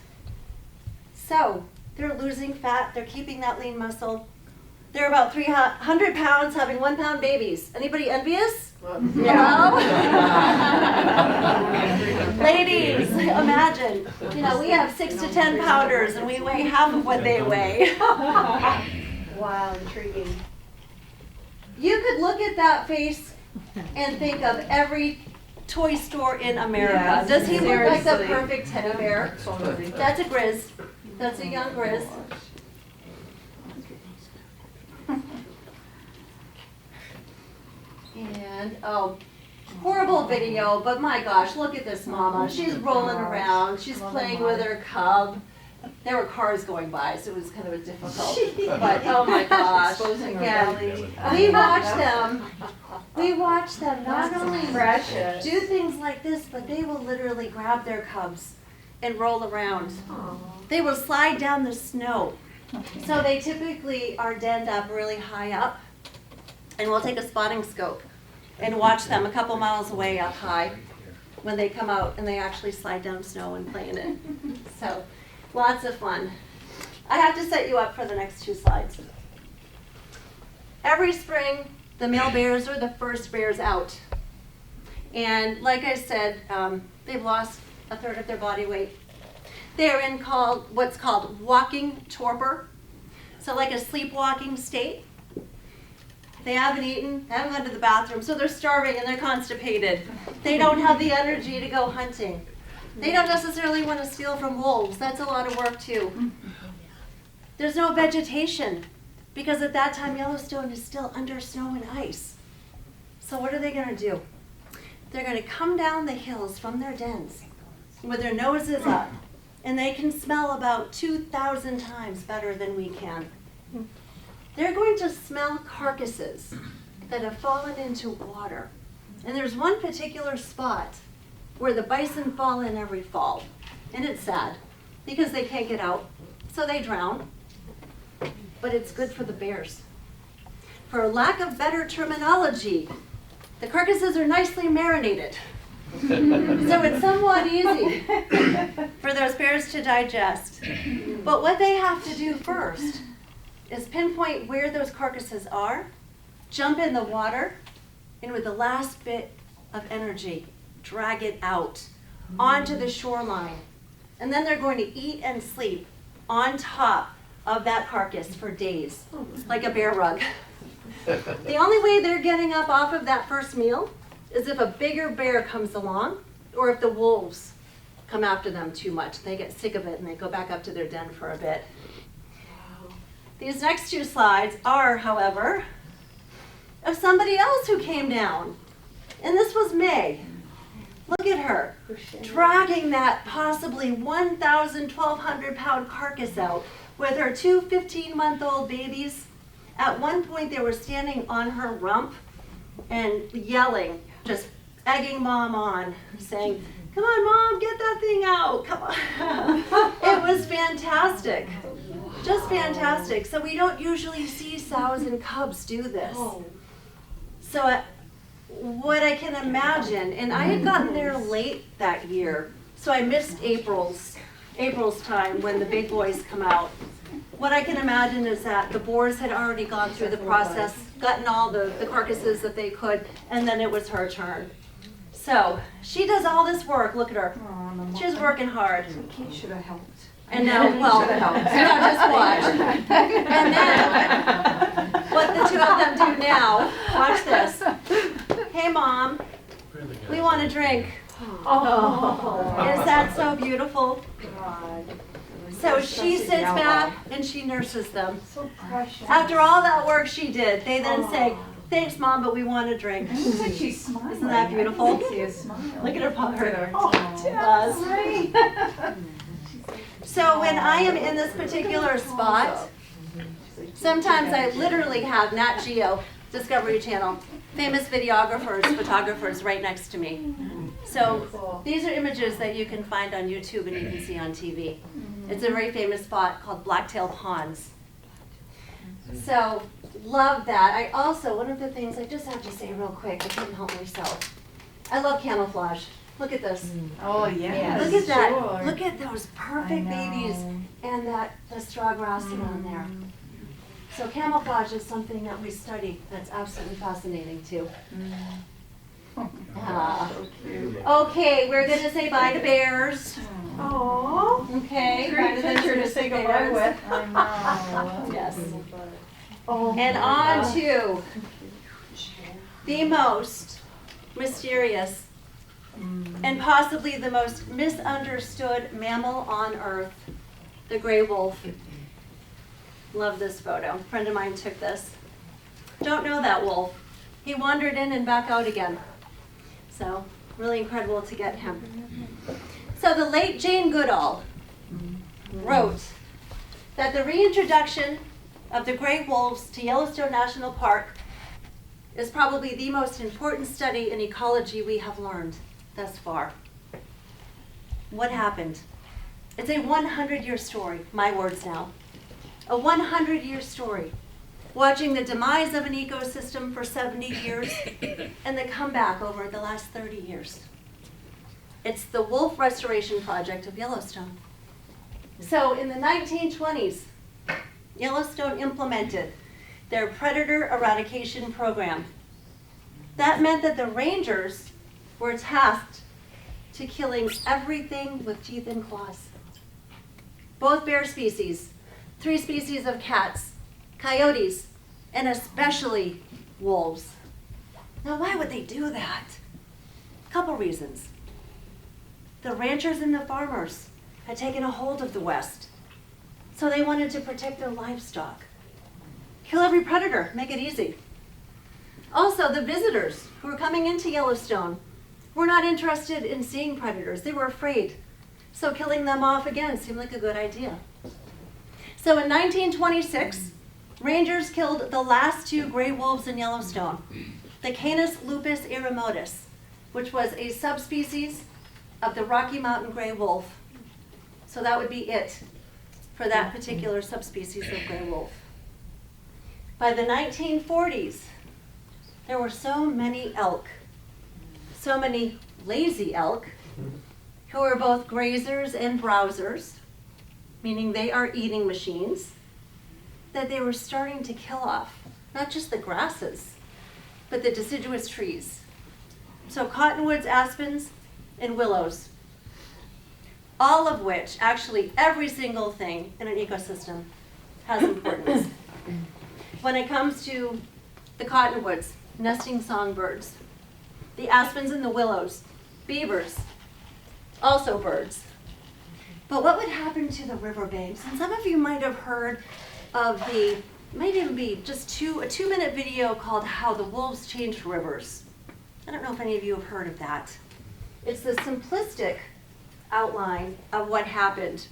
So they're losing fat, they're keeping that lean muscle. They're about 300 pounds having 1 pound babies. Anybody envious? No? Ladies, imagine, we have 6 to 10 pounders and we weigh half of what they weigh. Wow, intriguing. You could look at that face and think of every toy store in America. Yes, Does he look like the seriously. perfect teddy bear? Totally. That's a Grizz. That's a young Grizz. And, horrible video, but my gosh, look at this mama. She's rolling around. She's playing with her cub. There were cars going by, so it was kind of a difficult. But, oh my gosh. Exposing her Again, belly. we watch them. We watch them not only Precious. do things like this, but they will literally grab their cubs and roll around. They will slide down the snow. So they typically are denned up really high up, and we'll take a spotting scope and watch them a couple miles away up high when they come out and they actually slide down snow and play in it. So lots of fun. I have to set you up for the next 2 slides. Every spring, the male bears are the first bears out. And like I said, they've lost 1/3 of their body weight. They're in what's called walking torpor, so like a sleepwalking state. They haven't eaten, haven't gone to the bathroom, so they're starving and they're constipated. They don't have the energy to go hunting. They don't necessarily want to steal from wolves. That's a lot of work too. There's no vegetation because at that time Yellowstone is still under snow and ice. So what are they going to do? They're going to come down the hills from their dens with their noses up, and they can smell about 2,000 times better than we can. They're going to smell carcasses that have fallen into water. And there's one particular spot where the bison fall in every fall. And it's sad because they can't get out, so they drown. But it's good for the bears. For lack of better terminology, the carcasses are nicely marinated. So it's somewhat easy for those bears to digest. But what they have to do first is pinpoint where those carcasses are, jump in the water, and with the last bit of energy, drag it out onto the shoreline. And then they're going to eat and sleep on top of that carcass for days, like a bear rug. The only way they're getting up off of that first meal is if a bigger bear comes along, or if the wolves come after them too much. They get sick of it and they go back up to their den for a bit. These next 2 slides are, however, of somebody else who came down. And this was May. Look at her, dragging that possibly 1,000, 1,200 pound carcass out with her 2 15-month-old babies. At one point they were standing on her rump and yelling, just egging mom on, saying, "Come on, mom, get that thing out, come on." It was fantastic, just fantastic. So we don't usually see sows and cubs do this. So what I can imagine, and I had gotten there late that year, so I missed April's time when the big boys come out. What I can imagine is that the boars had already gone through the process, gotten all the carcasses that they could, and then it was her turn. So she does all this work. Look at her. She's working hard. Kate should have helped. And now, well, now just watch. And then what the 2 of them do now, watch this. "Hey, Mom, we want a drink." Is that so beautiful? So she sits back and she nurses them. So precious. After all that work she did, they then say, "Thanks, Mom, but we want a drink." Looks like she's smiling. Isn't that beautiful? I can see a smile. Look at her pucker. Oh, It does. So when I am in this particular spot, sometimes I literally have Nat Geo Discovery Channel. Famous videographers, photographers right next to me. So these are images that you can find on YouTube and you can see on TV. It's a very famous spot called Blacktail Ponds. So love that. I also, one of the things I just have to say real quick, I couldn't help myself. I love camouflage. Look at this. Oh, yeah. Look at that. Sure. Look at those perfect babies and the straw grassing on there. So camouflage is something that we study that's absolutely fascinating too. Okay, we're going to say bye to bears. Aww. Okay. Great bye picture the to say goodbye bears. with. I know. Yes. Oh, And on to the most mysterious and possibly the most misunderstood mammal on earth, the gray wolf. Love this photo. A friend of mine took this. Don't know that wolf. He wandered in and back out again. So really incredible to get him. So the late Jane Goodall wrote that the reintroduction of the gray wolves to Yellowstone National Park is probably the most important study in ecology we have learned thus far. What happened? It's a 100-year story, my words now. A 100-year story, watching the demise of an ecosystem for 70 years and the comeback over the last 30 years. It's the Wolf Restoration Project of Yellowstone. So in the 1920s, Yellowstone implemented their predator eradication program. That meant that the rangers were tasked to killing everything with teeth and claws. Both bear species, 3 species of cats, coyotes, and especially wolves. Now, why would they do that? A couple reasons. The ranchers and the farmers had taken a hold of the West, so they wanted to protect their livestock. Kill every predator, make it easy. Also, the visitors who were coming into Yellowstone were not interested in seeing predators. They were afraid. So killing them off again seemed like a good idea. So in 1926, rangers killed the last 2 gray wolves in Yellowstone, the Canis lupus eremotus, which was a subspecies of the Rocky Mountain gray wolf. So that would be it for that particular subspecies of gray wolf. By the 1940s, there were so many elk, so many lazy elk, who are both grazers and browsers, meaning they are eating machines, that they were starting to kill off not just the grasses, but the deciduous trees. So cottonwoods, aspens, and willows, all of which, actually every single thing in an ecosystem has importance. When it comes to the cottonwoods, nesting songbirds, the aspens and the willows, beavers, also birds. But what would happen to the riverbanks? And some of you might have heard of the, might even be just a 2-minute video called How the Wolves Changed Rivers. I don't know if any of you have heard of that. It's the simplistic outline of what happened.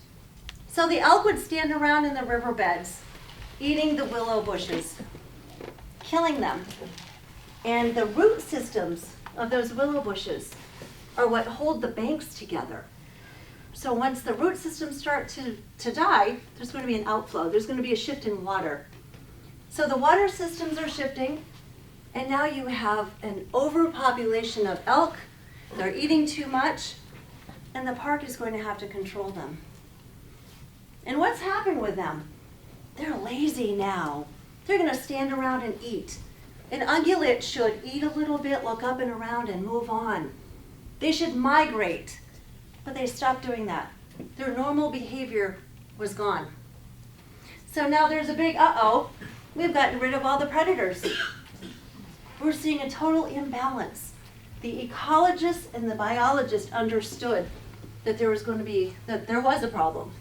So the elk would stand around in the riverbeds, eating the willow bushes, killing them. And the root systems of those willow bushes are what hold the banks together. So once the root systems start to die, there's going to be an outflow. There's going to be a shift in water. So the water systems are shifting, and now you have an overpopulation of elk. They're eating too much, and the park is going to have to control them. And what's happened with them? They're lazy now. They're going to stand around and eat. An ungulate should eat a little bit, look up and around, and move on. They should migrate, but they stopped doing that. Their normal behavior was gone. So now there's a big uh-oh. We've gotten rid of all the predators. We're seeing a total imbalance. The ecologists and the biologists understood that there was a problem.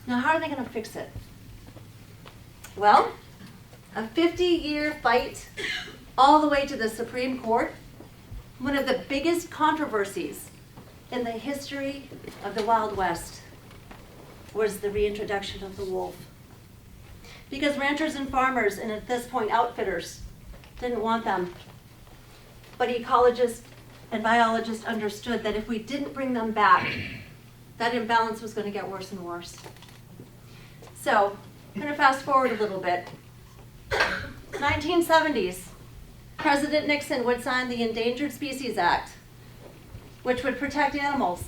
Now, how are they going to fix it? Well, a 50-year fight all the way to the Supreme Court, one of the biggest controversies in the history of the Wild West was the reintroduction of the wolf. Because ranchers and farmers, and at this point outfitters, didn't want them. But ecologists and biologists understood that if we didn't bring them back, that imbalance was going to get worse and worse. So, I'm going to fast forward a little bit. 1970s, President Nixon would sign the Endangered Species Act, which would protect animals.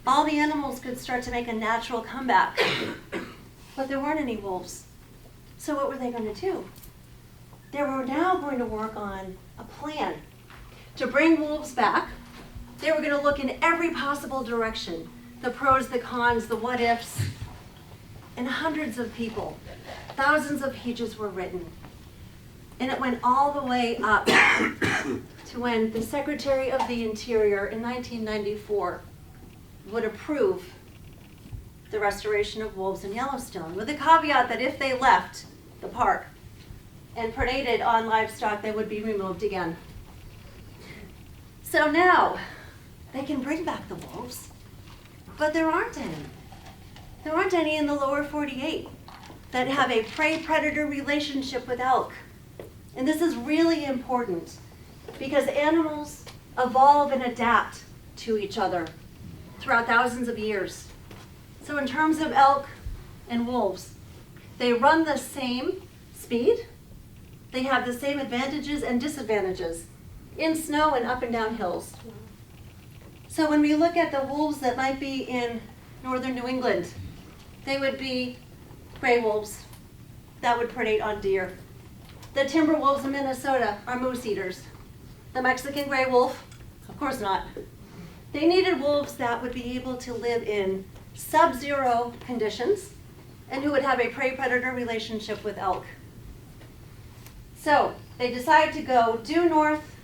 All the animals could start to make a natural comeback, but there weren't any wolves. So what were they going to do? They were now going to work on a plan to bring wolves back. They were going to look in every possible direction, the pros, the cons, the what ifs, and hundreds of people, thousands of pages were written. And it went all the way up to when the Secretary of the Interior in 1994 would approve the restoration of wolves in Yellowstone, with the caveat that if they left the park and predated on livestock, they would be removed again. So now, they can bring back the wolves, but there aren't any. There aren't any in the lower 48 that have a prey-predator relationship with elk. And this is really important because animals evolve and adapt to each other throughout thousands of years. So in terms of elk and wolves, they run the same speed, they have the same advantages and disadvantages in snow and up and down hills. So when we look at the wolves that might be in northern New England, they would be gray wolves that would predate on deer. The timber wolves in Minnesota are moose eaters. The Mexican gray wolf, of course not. They needed wolves that would be able to live in sub-zero conditions and who would have a prey-predator relationship with elk. So they decided to go due north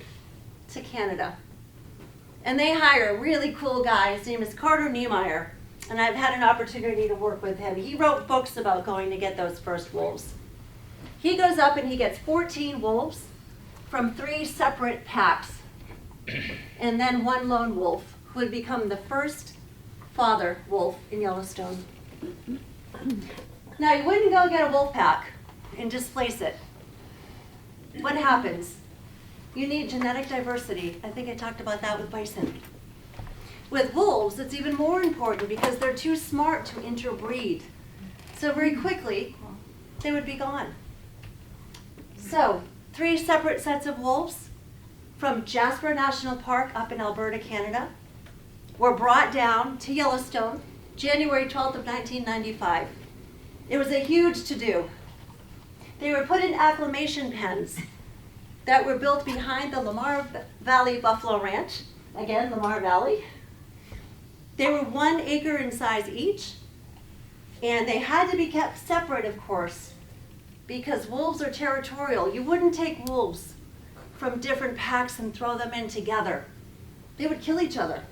to Canada. And they hire a really cool guy. His name is Carter Niemeyer. And I've had an opportunity to work with him. He wrote books about going to get those first wolves. He goes up and he gets 14 wolves from 3 separate packs. And then one lone wolf who would become the first father wolf in Yellowstone. Now, you wouldn't go get a wolf pack and displace it. What happens? You need genetic diversity. I think I talked about that with bison. With wolves, it's even more important because they're too smart to interbreed. So very quickly, they would be gone. So, 3 separate sets of wolves from Jasper National Park up in Alberta, Canada, were brought down to Yellowstone, January 12th of 1995. It was a huge to-do. They were put in acclimation pens that were built behind the Lamar Valley Buffalo Ranch. Again, Lamar Valley. They were 1 acre in size each, and they had to be kept separate, of course, because wolves are territorial. You wouldn't take wolves from different packs and throw them in together. They would kill each other.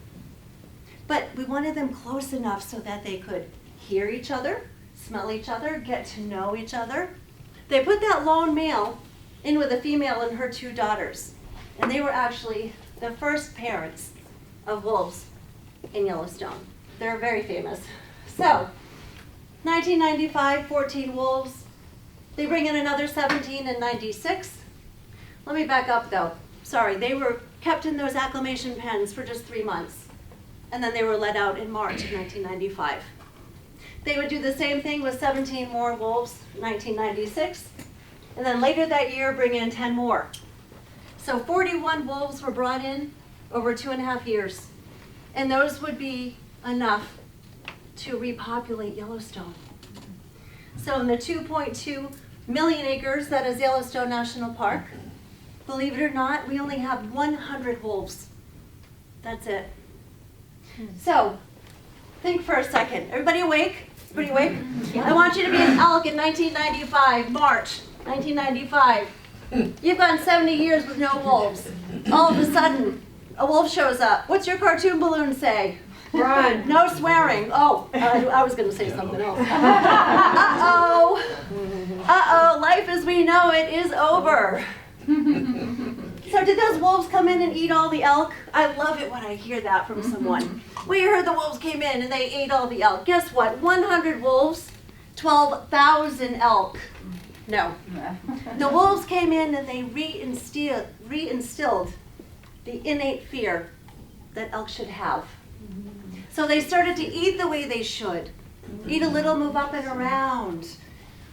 But we wanted them close enough so that they could hear each other, smell each other, get to know each other. They put that lone male in with a female and her 2 daughters, and they were actually the first parents of wolves in Yellowstone. They're very famous. So, 1995, 14 wolves. They bring in another 17 in 96. Let me back up though. Sorry, they were kept in those acclimation pens for just 3 months. And then they were let out in March of 1995. They would do the same thing with 17 more wolves in 1996. And then later that year, bring in 10 more. So 41 wolves were brought in over 2.5 years. And those would be enough to repopulate Yellowstone. So in the 2.2 million acres that is Yellowstone National Park, believe it or not, we only have 100 wolves. That's it. So, think for a second. Everybody awake? Everybody awake? Yeah. I want you to be an elk in 1995, March 1995. You've gone 70 years with no wolves. All of a sudden, a wolf shows up. What's your cartoon balloon say? Run. No swearing. Oh, I was going to say something else. Uh-oh. Uh-oh, life as we know it is over. So did those wolves come in and eat all the elk? I love it when I hear that from someone. We heard the wolves came in and they ate all the elk. Guess what? 100 wolves, 12,000 elk. No. The wolves came in and they reinstilled the innate fear that elk should have. So they started to eat the way they should. Eat a little, move up and around.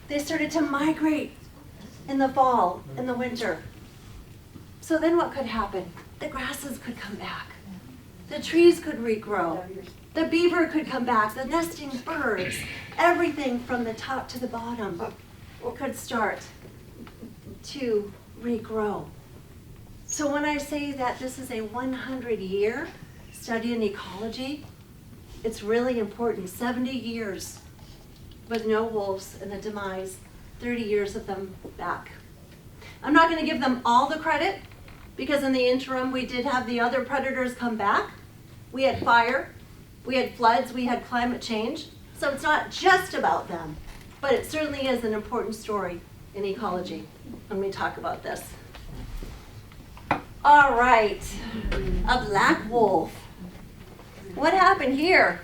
They started to migrate in the fall, in the winter. So then what could happen? The grasses could come back. The trees could regrow. The beaver could come back. The nesting birds. Everything from the top to the bottom could start to regrow. So when I say that this is a 100-year study in ecology, it's really important. 70 years with no wolves and the demise, 30 years of them back. I'm not going to give them all the credit because in the interim we did have the other predators come back. We had fire, we had floods, we had climate change. So it's not just about them, but it certainly is an important story in ecology when we talk about this. All right, a black wolf. What happened here?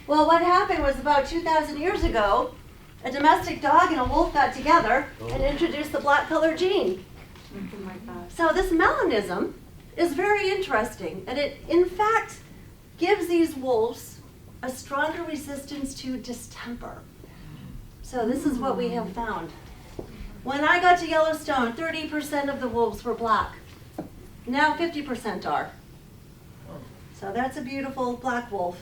Well, what happened was about 2,000 years ago, a domestic dog and a wolf got together and introduced the black color gene. Oh my gosh. So this melanism is very interesting, and it in fact gives these wolves a stronger resistance to distemper. So this is what we have found. When I got to Yellowstone, 30% of the wolves were black. Now 50% are. So that's a beautiful black wolf.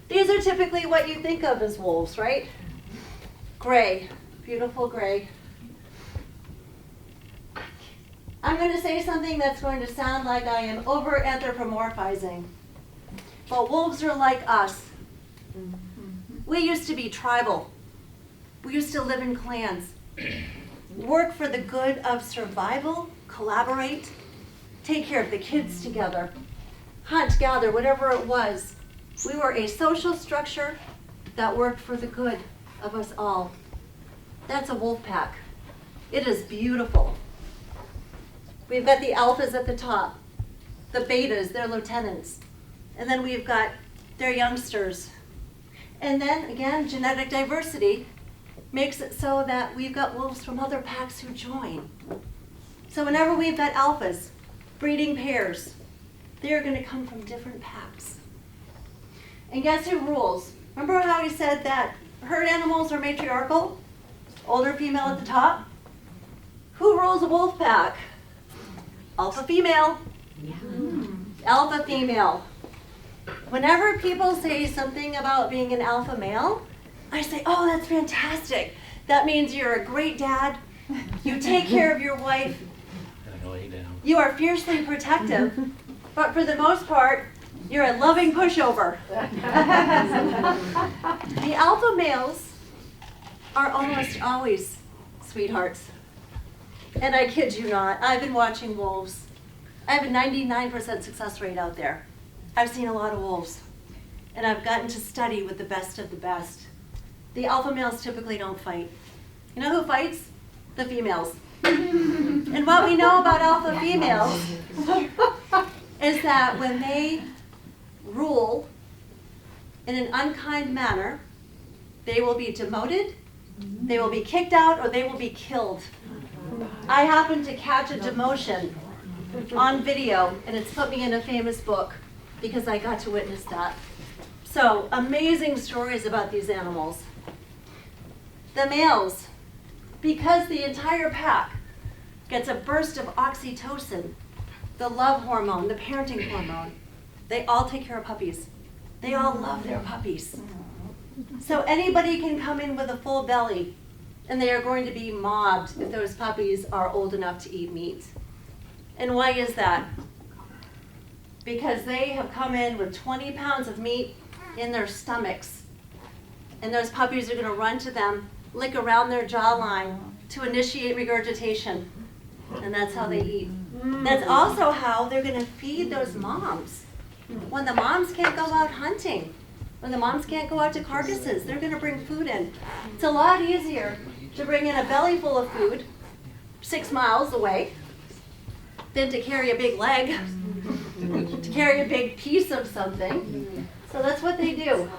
These are typically what you think of as wolves, right? Gray, beautiful gray. I'm going to say something that's going to sound like I am over-anthropomorphizing. But wolves are like us. We used to be tribal. We used to live in clans. Work for the good of survival, collaborate, take care of the kids together, hunt, gather, whatever it was. We were a social structure that worked for the good of us all. That's a wolf pack. It is beautiful. We've got the alphas at the top, the betas, their lieutenants, and then we've got their youngsters. And then again, genetic diversity makes it so that we've got wolves from other packs who join. So whenever we've got alphas breeding pairs, they're going to come from different packs. And guess who rules? Remember how we said that herd animals are matriarchal? Older female at the top? Who rules a wolf pack? Alpha female. Alpha female. Whenever people say something about being an alpha male, I say, oh, that's fantastic. That means you're a great dad. You take care of your wife. You are fiercely protective. But for the most part, you're a loving pushover. The alpha males are almost always sweethearts. And I kid you not, I've been watching wolves. I have a 99% success rate out there. I've seen a lot of wolves. And I've gotten to study with the best of the best. The alpha males typically don't fight. You know who fights? The females. And what we know about alpha females is that when they rule in an unkind manner, they will be demoted, they will be kicked out, or they will be killed. I happened to catch a demotion on video, and it's put me in a famous book because I got to witness that. So, amazing stories about these animals. The males, because the entire pack gets a burst of oxytocin, the love hormone, the parenting hormone, they all take care of puppies. They all love their puppies. So anybody can come in with a full belly, and they are going to be mobbed if those puppies are old enough to eat meat. And why is that? Because they have come in with 20 pounds of meat in their stomachs. And those puppies are going to run to them, lick around their jawline to initiate regurgitation. And that's how they eat. That's also how they're going to feed those moms. When the moms can't go out hunting, when the moms can't go out to carcasses, they're going to bring food in. It's a lot easier to bring in a belly full of food 6 miles away than to carry a big leg, to carry a big piece of something. So that's what they do.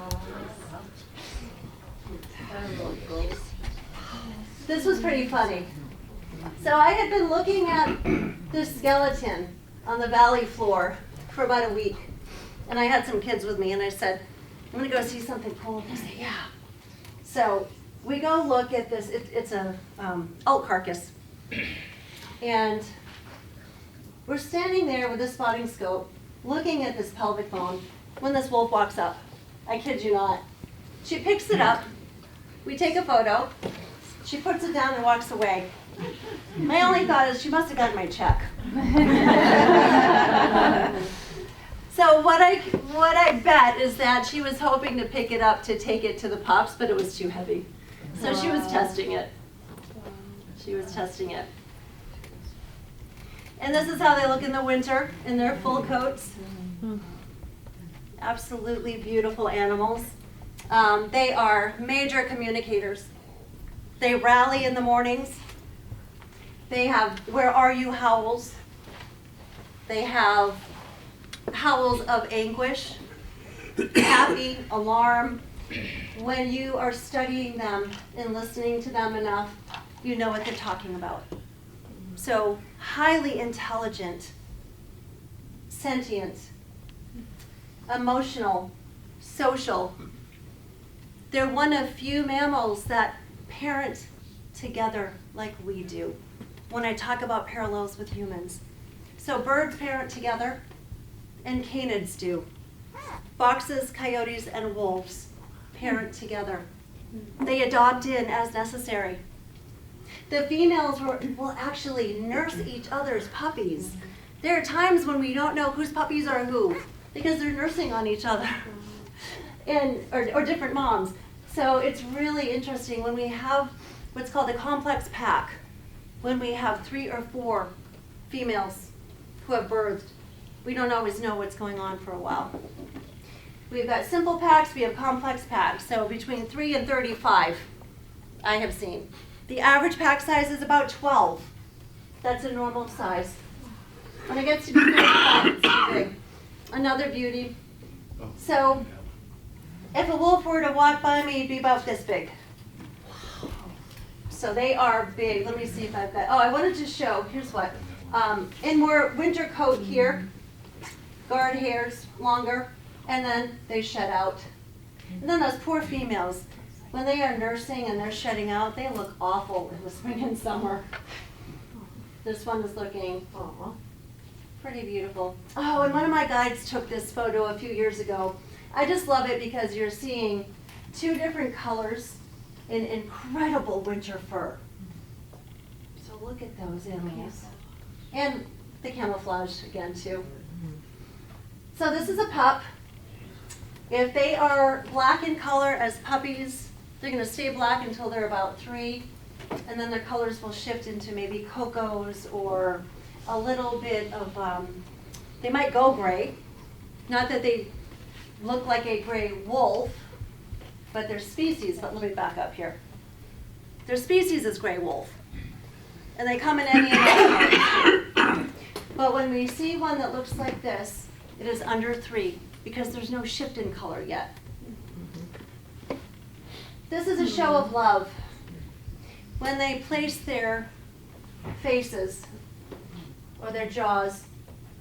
This was pretty funny. So I had been looking at this skeleton on the valley floor for about a week. And I had some kids with me and I said, I'm gonna go see something cool. They said, yeah. So we go look at this, it's a elk carcass. And we're standing there with a spotting scope, looking at this pelvic bone, when this wolf walks up. I kid you not. She picks it up, we take a photo, she puts it down and walks away. My only thought is she must have gotten my check. So what I bet is that she was hoping to pick it up to take it to the pups, but it was too heavy. So she was testing it. She was testing it. And this is how they look in the winter in their full coats. Absolutely beautiful animals. They are major communicators. They rally in the mornings. They have "where are you" howls. They have howls of anguish, happy, alarm. When you are studying them and listening to them enough, you know what they're talking about. So highly intelligent, sentient, emotional, social. They're one of few mammals that parent together like we do. When I talk about parallels with humans. So birds parent together, and canids do. Foxes, coyotes, and wolves parent together. They adopt in as necessary. The females will actually nurse each other's puppies. There are times when we don't know whose puppies are who, because they're nursing on each other, or different moms. So it's really interesting when we have what's called a complex pack, when we have 3 or 4 females who have birthed. We don't always know what's going on for a while. We've got simple packs, we have complex packs. So between 3 and 35, I have seen. The average pack size is about 12. That's a normal size. When it gets to be 35, it's too big. Another beauty. So if a wolf were to walk by me, it'd be about this big. So they are big. Let me see if I've got, I wanted to show, here's what. In more winter coat here, guard hairs longer, and then they shed out. And then those poor females, when they are nursing and they're shedding out, they look awful in the spring and summer. This one is looking pretty beautiful. Oh, and one of my guides took this photo a few years ago. I just love it because you're seeing 2 different colors in incredible winter fur. So look at those animals. And the camouflage again too. So this is a pup. If they are black in color as puppies, they're going to stay black until they're about 3, and then their colors will shift into maybe cocos or a little bit of, they might go gray. Not that they look like a gray wolf, but their species, but let me back up here. Their species is gray wolf. And they come in any and all colors. But when we see one that looks like this, it is under 3 because there's no shift in color yet. This is a show of love. When they place their faces or their jaws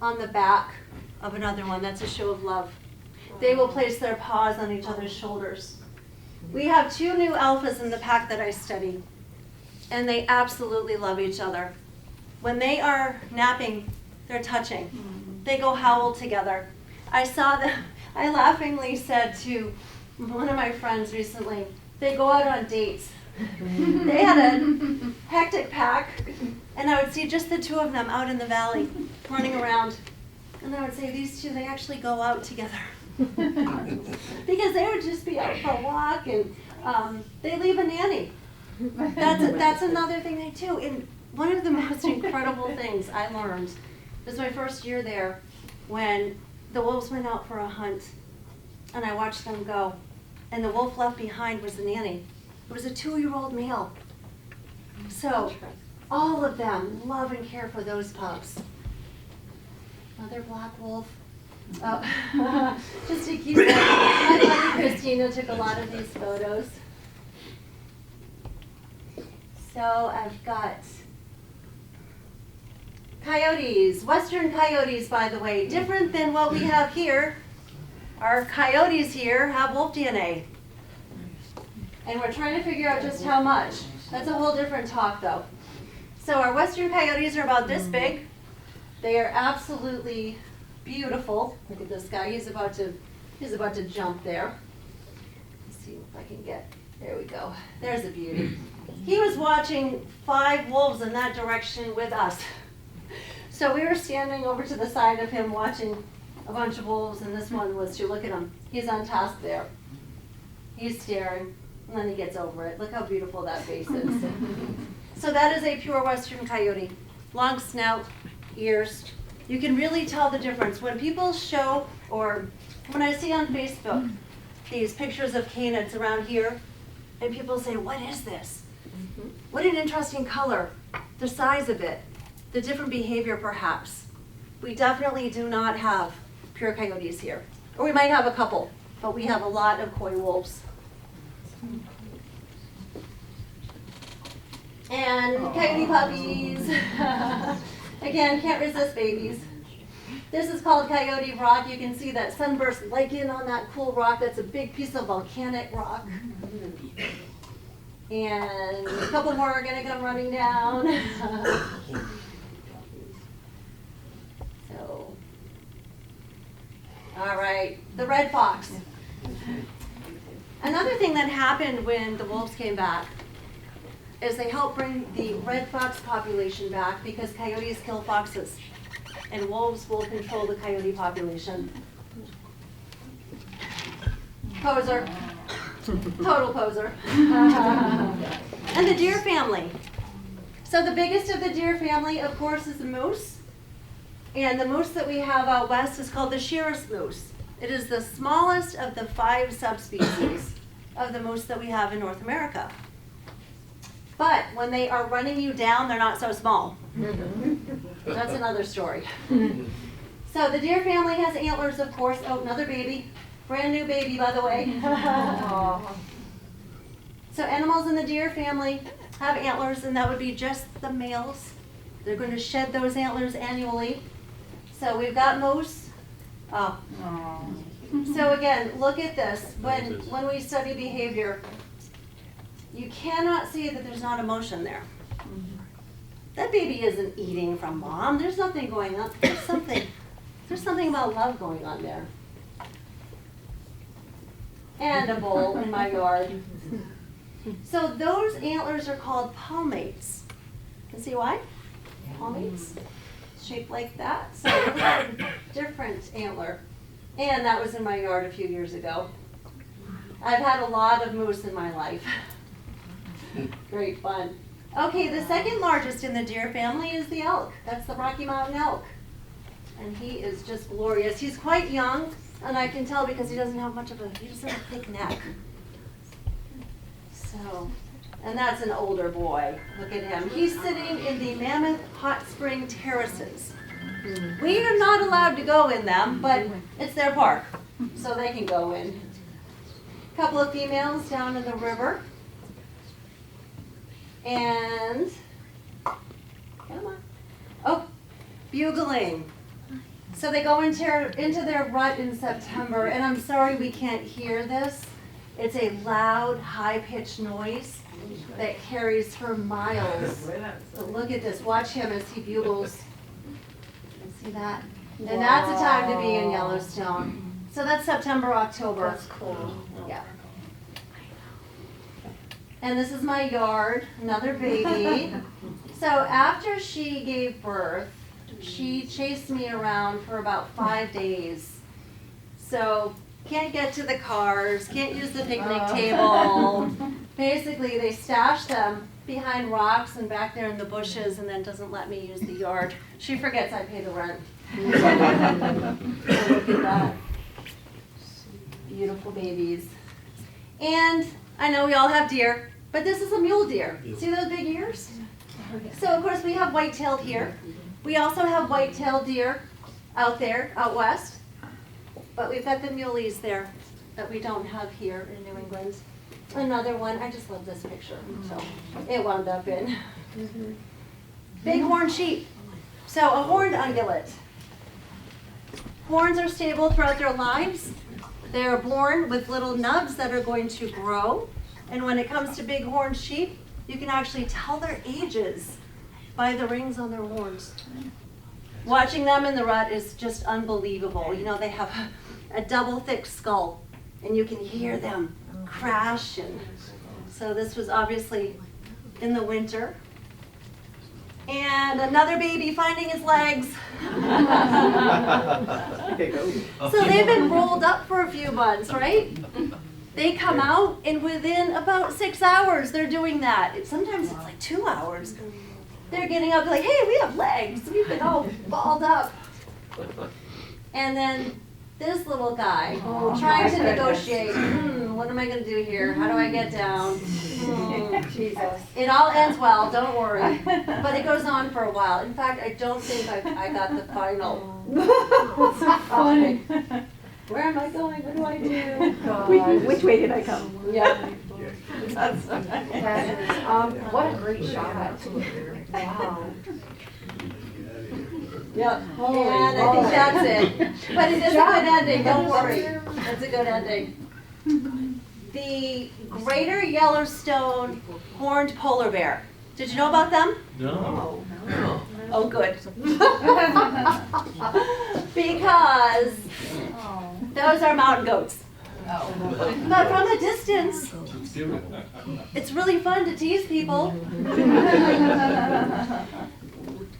on the back of another one, that's a show of love. They will place their paws on each other's shoulders. We have 2 new alphas in the pack that I study, and they absolutely love each other. When they are napping, they're touching. They go howl together. I saw them, I laughingly said to one of my friends recently, they go out on dates. They had a hectic pack, and I would see just the 2 of them out in the valley running around. And I would say, these 2, they actually go out together. Because they would just be out for a walk, and they leave a nanny. That's another thing they do. And one of the most incredible things I learned was my first year there when the wolves went out for a hunt, and I watched them go. And the wolf left behind was the nanny. It was a 2-year-old male. So all of them love and care for those pups. Another black wolf. Oh, just to keep that. My buddy Christina took a lot of these photos. So I've got coyotes, western coyotes, by the way, different than what we have here. Our coyotes here have wolf DNA. And we're trying to figure out just how much. That's a whole different talk though. So our western coyotes are about this big. They are absolutely beautiful. Look at this guy, he's about to jump there. Let's see if I can get, there we go. There's a beauty. He was watching 5 wolves in that direction with us. So we were standing over to the side of him watching a bunch of wolves, and this one was to look at him. He's on task there. He's staring, and then he gets over it. Look how beautiful that face is. So that is a pure western coyote. Long snout, ears. You can really tell the difference. When people show, or when I see on Facebook, these pictures of canids around here, and people say, what is this? What an interesting color, the size of it, the different behavior perhaps. We definitely do not have pure coyotes here. Or we might have a couple, but we have a lot of coy wolves. And coyote puppies. Again, can't resist babies. This is called Coyote Rock. You can see that sunburst lichen on that cool rock. That's a big piece of volcanic rock. And a couple more are gonna come running down. So, all right, the red fox. Another thing that happened when the wolves came back is they helped bring the red fox population back because coyotes kill foxes and wolves will control the coyote population. Poser. Total poser. And the deer family. So the biggest of the deer family, of course, is the moose. And the moose that we have out west is called the Shiras moose. It is the smallest of the 5 subspecies of the moose that we have in North America. But when they are running you down, they're not so small. That's another story. So the deer family has antlers, of course. Oh, another baby. Brand new baby, by the way. So animals in the deer family have antlers, and that would be just the males. They're going to shed those antlers annually. So we've got moose. Oh. So again, look at this. When we study behavior, you cannot see that there's not emotion there. That baby isn't eating from mom. There's nothing going on. There's something about love going on there. And a bull in my yard. So those antlers are called palmates. You can see why? Palmates, shaped like that. So we have a different antler. And that was in my yard a few years ago. I've had a lot of moose in my life. Great fun. Okay, the second largest in the deer family is the elk. That's the Rocky Mountain elk. And he is just glorious. He's quite young. And I can tell because he doesn't have he doesn't have a thick neck. So, and that's an older boy. Look at him. He's sitting in the Mammoth Hot Spring Terraces. We are not allowed to go in them, but it's their park, so they can go in. A couple of females down in the river. And, come on. Oh, bugling. So they go into their rut in September, and I'm sorry we can't hear this. It's a loud, high-pitched noise that carries for miles. So look at this. Watch him as he bugles. See that? And that's a time to be in Yellowstone. So that's September, October. That's cool. Yeah. And this is my yard, another baby. So after she gave birth, she chased me around for about 5 days. So can't get to the cars, can't use the picnic table. Basically, they stash them behind rocks and back there in the bushes and then doesn't let me use the yard. She forgets I pay the rent. So look at that. Beautiful babies. And I know we all have deer, but this is a mule deer. See those big ears? So of course we have white-tailed here. We also have white-tailed deer out there, out west. But we've got the muleys there that we don't have here in New England. Another one, I just love this picture, so it wound up in. Bighorn sheep. So a horned ungulate. Horns are stable throughout their lives. They're born with little nubs that are going to grow. And when it comes to bighorn sheep, you can actually tell their ages by the rings on their horns. Watching them in the rut is just unbelievable. You know, they have a double thick skull, and you can hear them crash. And so this was obviously in the winter. And another baby finding his legs. So they've been rolled up for a few months, right? They come out, and within about 6 hours, they're doing that. Sometimes it's like 2 hours. They're getting up, like, hey, we have legs. We've been all balled up. And then this little guy, trying to negotiate, what am I going to do here? How do I get down? Jesus. It all ends well, don't worry. But it goes on for a while. In fact, I don't think I got the final. Funny. Where am I going? What do I do? Which way did I come? Yeah. That is, what a great shot. Wow. Yep. And I think that's it. But it is a good ending, don't worry. It's a good ending. The Greater Yellowstone Horned Polar Bear. Did you know about them? No. Oh, good. Because those are mountain goats. But from a distance, it's really fun to tease people.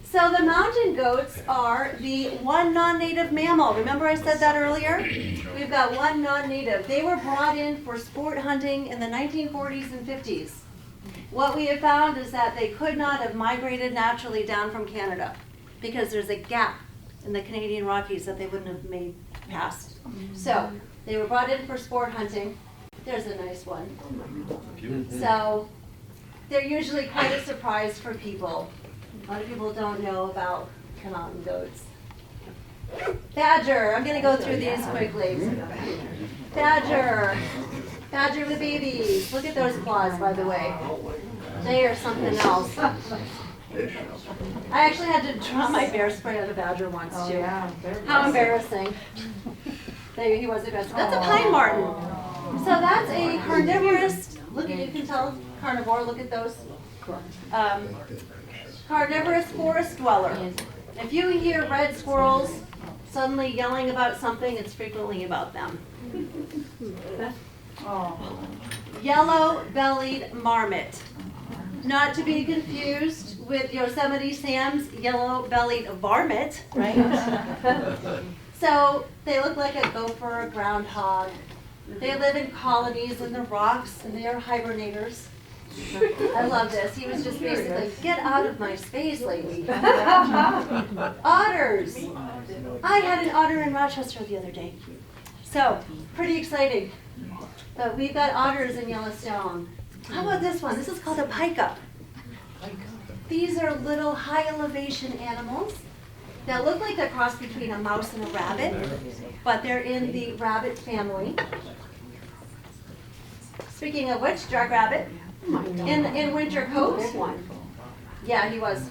So the mountain goats are the one non-native mammal. Remember I said that earlier? We've got one non-native. They were brought in for sport hunting in the 1940s and 50s. What we have found is that they could not have migrated naturally down from Canada because there's a gap in the Canadian Rockies that they wouldn't have made past. So they were brought in for sport hunting. There's a nice one. So they're usually quite a surprise for people. A lot of people don't know about the mountain goats. Badger, I'm going to go through these quickly. Badger. Badger with babies. Look at those claws, by the way. They are something else. I actually had to draw my bear spray on a badger once, too. How embarrassing. There he was aggressive. That's a pine marten. So that's a carnivorous, look at, you can tell carnivore, look at those. Carnivorous forest dweller. If you hear red squirrels suddenly yelling about something, it's frequently about them. Yellow-bellied marmot. Not to be confused with Yosemite Sam's yellow-bellied varmint, right? So they look like a gopher, a groundhog. They live in colonies in the rocks, and they are hibernators. I love this. He was just basically, get out of my space, lady. Otters. I had an otter in Rochester the other day. So, pretty exciting. But we've got otters in Yellowstone. How about this one? This is called a pika. These are little high elevation animals that look like a cross between a mouse and a rabbit, but they're in the rabbit family. Speaking of which, jackrabbit. In winter coat. Yeah, he was.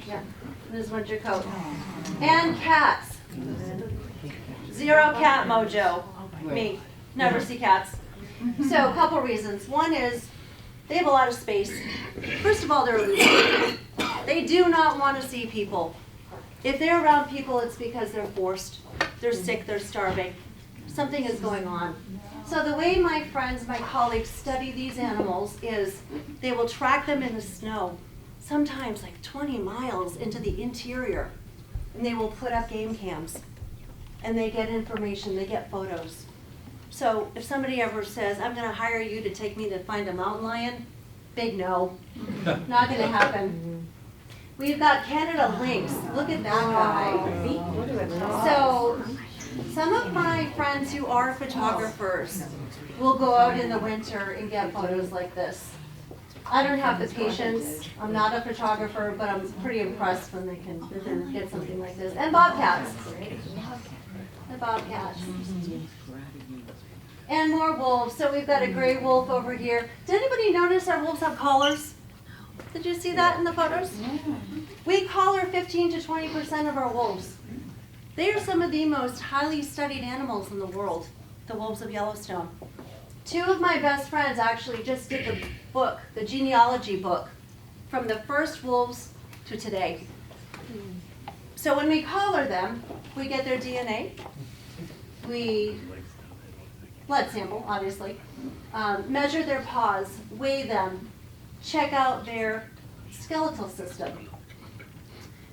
Yeah, in his winter coat. And cats. Zero cat mojo. Me. Never see cats. So a couple reasons. One is they have a lot of space. First of all, they're elusive. They do not want to see people. If they're around people, it's because they're forced. They're sick, they're starving. Something is going on. So the way my friends, my colleagues study these animals is they will track them in the snow, sometimes like 20 miles into the interior, and they will put up game cams. And they get information, they get photos. So if somebody ever says, I'm going to hire you to take me to find a mountain lion, big no. Not going to happen. We've got Canada lynx. Look at that guy. So some of my friends who are photographers will go out in the winter and get photos like this. I don't have the patience. I'm not a photographer, but I'm pretty impressed when they can get something like this. And bobcats. The bobcats. And more wolves. So we've got a gray wolf over here. Did anybody notice our wolves have collars? Did you see that in the photos? We collar 15 to 20% of our wolves. They are some of the most highly studied animals in the world, the wolves of Yellowstone. Two of my best friends actually just did the book, the genealogy book, from the first wolves to today. So when we collar them, we get their DNA, we blood sample, obviously, measure their paws, weigh them, check out their skeletal system,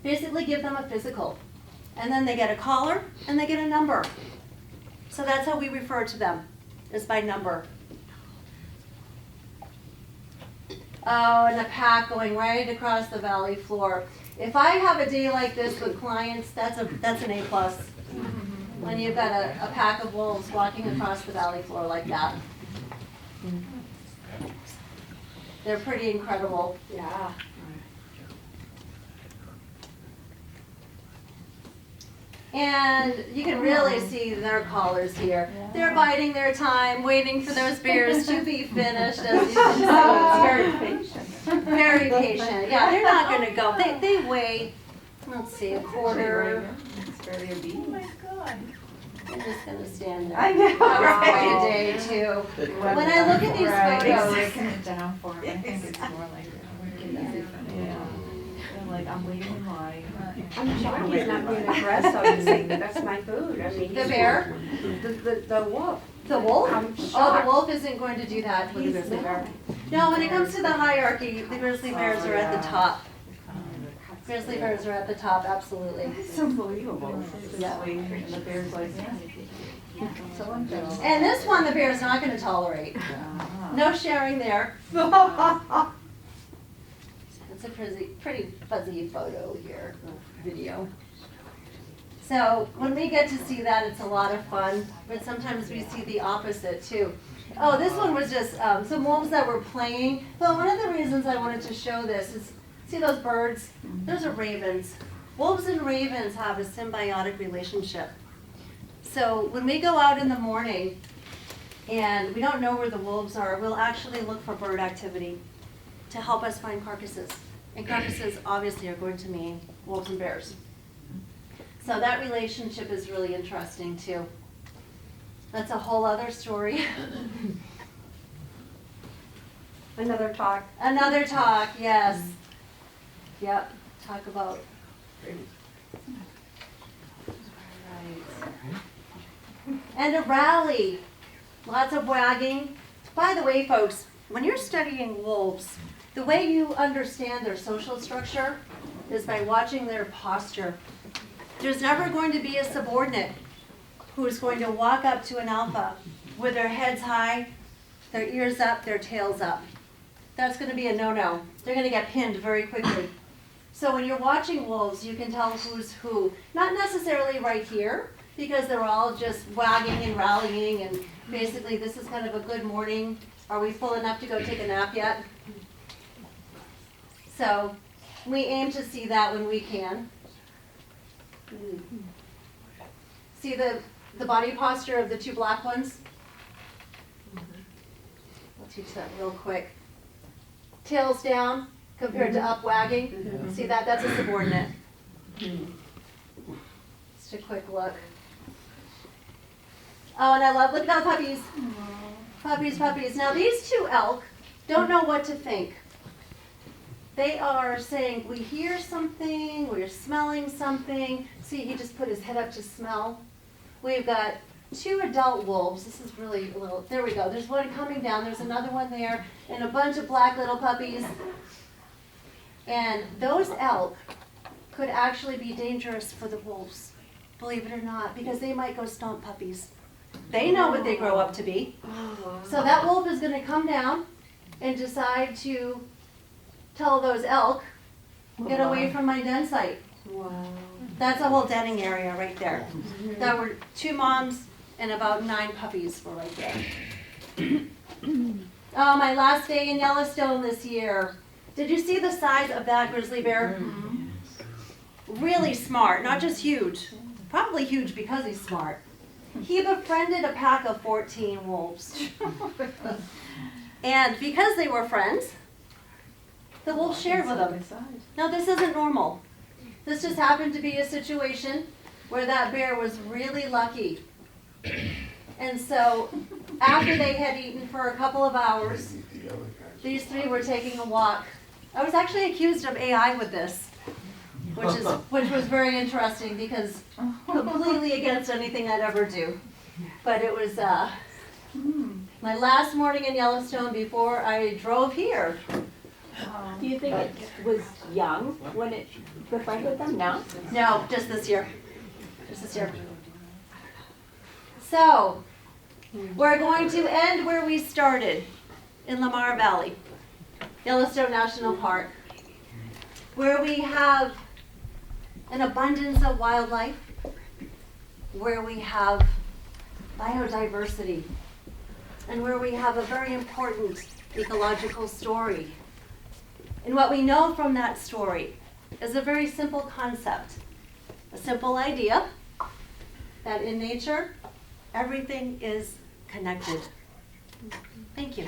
basically give them a physical. And then they get a collar and they get a number. So that's how we refer to them, is by number. Oh, and a pack going right across the valley floor. If I have a day like this with clients, that's an A+. When you've got a pack of wolves walking across the valley floor like that. They're pretty incredible. Yeah. And you can really see their collars here. They're biding their time, waiting for those beers to be finished, as you can see. Very patient. Very patient. Yeah, they're not going to go. They weigh, let's see, a quarter. It's very obedient. Oh my God. I'm just going to stand there. I know, Quite a right? day, too. When I look at these photos, Breaking it down for me. I think it's more like, yeah. Like, I'm waiting in line. I'm shocked he's not being aggressive and saying, that's my food. I mean, the bear, the wolf. the wolf. I'm Oh, the shocked. wolf isn't going to do that with the grizzly bear. No, when it comes to the hierarchy, the grizzly bears are at the top. Grizzly bears are at the top, absolutely. It's unbelievable. Yeah. And the bear's like, so unjust. And this one, the bear's not going to tolerate. No sharing there. It's a pretty fuzzy photo here, video. So when we get to see that, it's a lot of fun, but sometimes we see the opposite too. Oh, this one was just some wolves that were playing. Well, one of the reasons I wanted to show this is, see those birds? Those are ravens. Wolves and ravens have a symbiotic relationship. So when we go out in the morning and we don't know where the wolves are, we'll actually look for bird activity to help us find carcasses. And carcasses obviously are going to mean wolves and bears. So that relationship is really interesting too. That's a whole other story. Another talk. Another talk, yes. Yep, talk about. And a rally. Lots of wagging. By the way, folks, when you're studying wolves, the way you understand their social structure is by watching their posture. There's never going to be a subordinate who's going to walk up to an alpha with their heads high, their ears up, their tails up. That's going to be a no-no. They're going to get pinned very quickly. So when you're watching wolves, you can tell who's who. Not necessarily right here, because they're all just wagging and rallying, and basically this is kind of a good morning. Are we full enough to go take a nap yet? So we aim to see that when we can. See the body posture of the two black ones? I'll teach that real quick. Tails down compared to up wagging. See that? That's a subordinate. Just a quick look. Oh, and I love, look at all the puppies. Puppies, puppies. Now these two elk don't know what to think. They are saying, we hear something, we're smelling something. See, he just put his head up to smell. We've got two adult wolves. This is really a little, there we go. There's one coming down, there's another one there, and a bunch of black little puppies. And those elk could actually be dangerous for the wolves, believe it or not, because they might go stomp puppies. They know what they grow up to be. So that wolf is going to come down and decide to tell those elk, get away from my den site. Wow. That's a whole denning area right there. There were 2 moms and about 9 puppies were right there. Oh, my last day in Yellowstone this year. Did you see the size of that grizzly bear? Really smart, not just huge. Probably huge because he's smart. he befriended a pack of 14 wolves. And because they were friends, the wolves shared with him. Now this isn't normal. This just happened to be a situation where that bear was really lucky. And so after they had eaten for a couple of hours, these three were taking a walk. I was actually accused of AI with this, which was very interesting because completely against anything I'd ever do. But it was my last morning in Yellowstone before I drove here. Do you think it was young when it befriended them? No? No, just this year. Just this year. So, we're going to end where we started, in Lamar Valley, Yellowstone National Park, where we have an abundance of wildlife, where we have biodiversity, and where we have a very important ecological story. And what we know from that story is a very simple concept, a simple idea that in nature, everything is connected. Thank you.